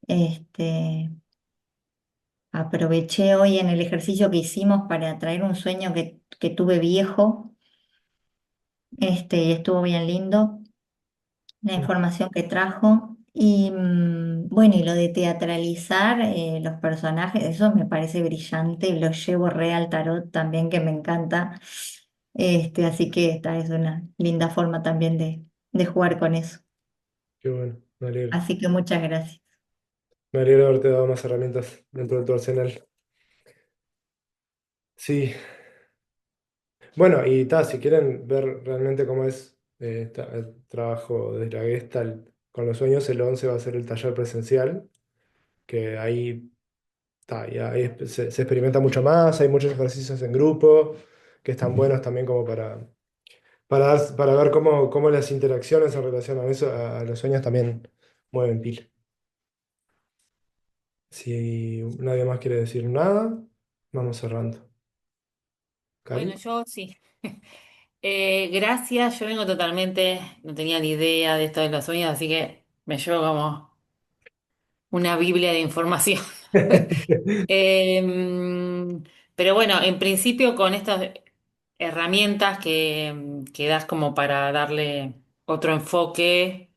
Este, Aproveché hoy en el ejercicio que hicimos para traer un sueño que tuve viejo, y estuvo bien lindo la información que trajo. Y bueno, y lo de teatralizar los personajes, eso me parece brillante, lo llevo re al tarot también, que me encanta. Así que esta es una linda forma también de jugar con eso. Qué bueno, me alegro. Así que muchas gracias. Me alegro haberte dado más herramientas dentro de tu arsenal. Sí. Bueno, y si quieren ver realmente cómo es el trabajo de la Gestalt con los sueños, el 11 va a ser el taller presencial, que ahí, ya ahí se experimenta mucho más, hay muchos ejercicios en grupo, que están buenos también como para ver cómo las interacciones en relación a eso, a los sueños también mueven pila. Si nadie más quiere decir nada, vamos cerrando. Bueno, Cari. yo sí. Gracias, yo vengo totalmente, no tenía ni idea de esto de los sueños, así que me llevo como una biblia de información. Em, pero bueno, en principio con estas herramientas que das como para darle otro enfoque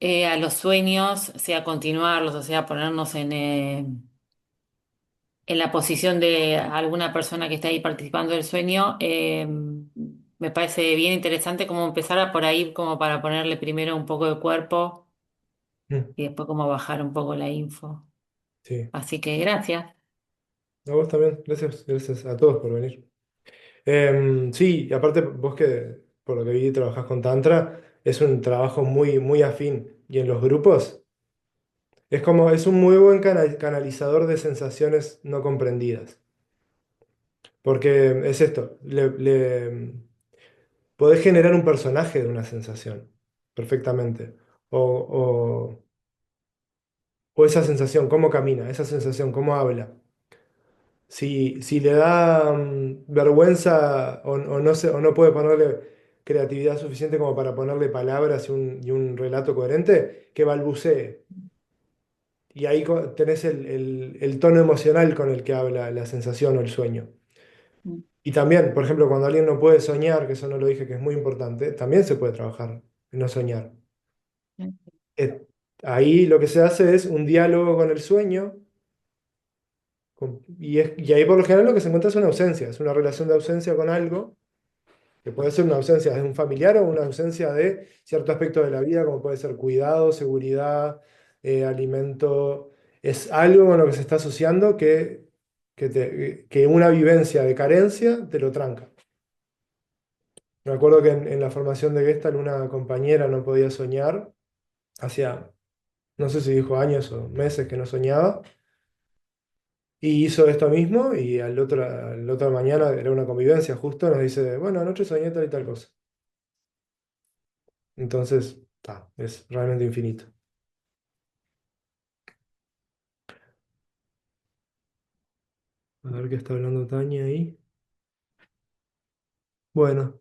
a los sueños, sea continuarlos, o sea, ponernos en la posición de alguna persona que está ahí participando del sueño, me parece bien interesante como empezar a por ahí, como para ponerle primero un poco de cuerpo Mm, y después como bajar un poco la info. sí, Así que gracias. a vos también. Gracias, gracias a todos por venir. Sí, y aparte vos que por lo que vi trabajás con Tantra, es un trabajo muy, muy afín. Y en los grupos es un muy buen canalizador de sensaciones no comprendidas. Porque es esto, podés generar un personaje de una sensación perfectamente. O, o esa sensación, cómo camina, esa sensación, cómo habla. Si le da vergüenza o no o no puede ponerle creatividad suficiente como para ponerle palabras y un relato coherente, que balbucee. Y ahí tenés el tono emocional con el que habla la sensación o el sueño. Y también, por ejemplo, cuando alguien no puede soñar, que eso no lo dije, que es muy importante, también se puede trabajar en no soñar. Eh, Ahí lo que se hace es un diálogo con el sueño. Y ahí por lo general lo que se encuentra es una ausencia, es una relación de ausencia con algo, que puede ser una ausencia de un familiar o una ausencia de cierto aspecto de la vida, como puede ser cuidado, seguridad, alimento. Es algo con lo que se está asociando que una vivencia de carencia te lo tranca. Me acuerdo que en la formación de Gestalt una compañera no podía soñar, hacía, no sé si dijo años o meses que no soñaba. Y hizo esto mismo y al otra mañana, era una convivencia justo, nos dice, bueno, anoche soñé tal y tal cosa. Entonces, es realmente infinito. A ver qué está hablando Tania ahí. Bueno,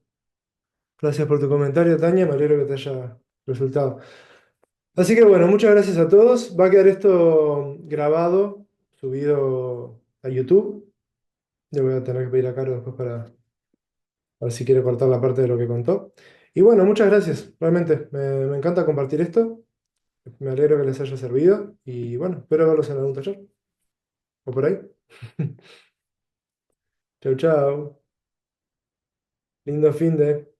gracias por tu comentario, Tania, me alegro que te haya resultado. Así que bueno, muchas gracias a todos. Va a quedar esto grabado, subido a YouTube. Le voy a tener que pedir a Caro después para a ver si quiere cortar la parte de lo que contó. Y bueno, muchas gracias. Realmente, me encanta compartir esto. Me alegro que les haya servido y bueno, espero verlos en algún taller o por ahí. Chau, chau. Lindo fin de.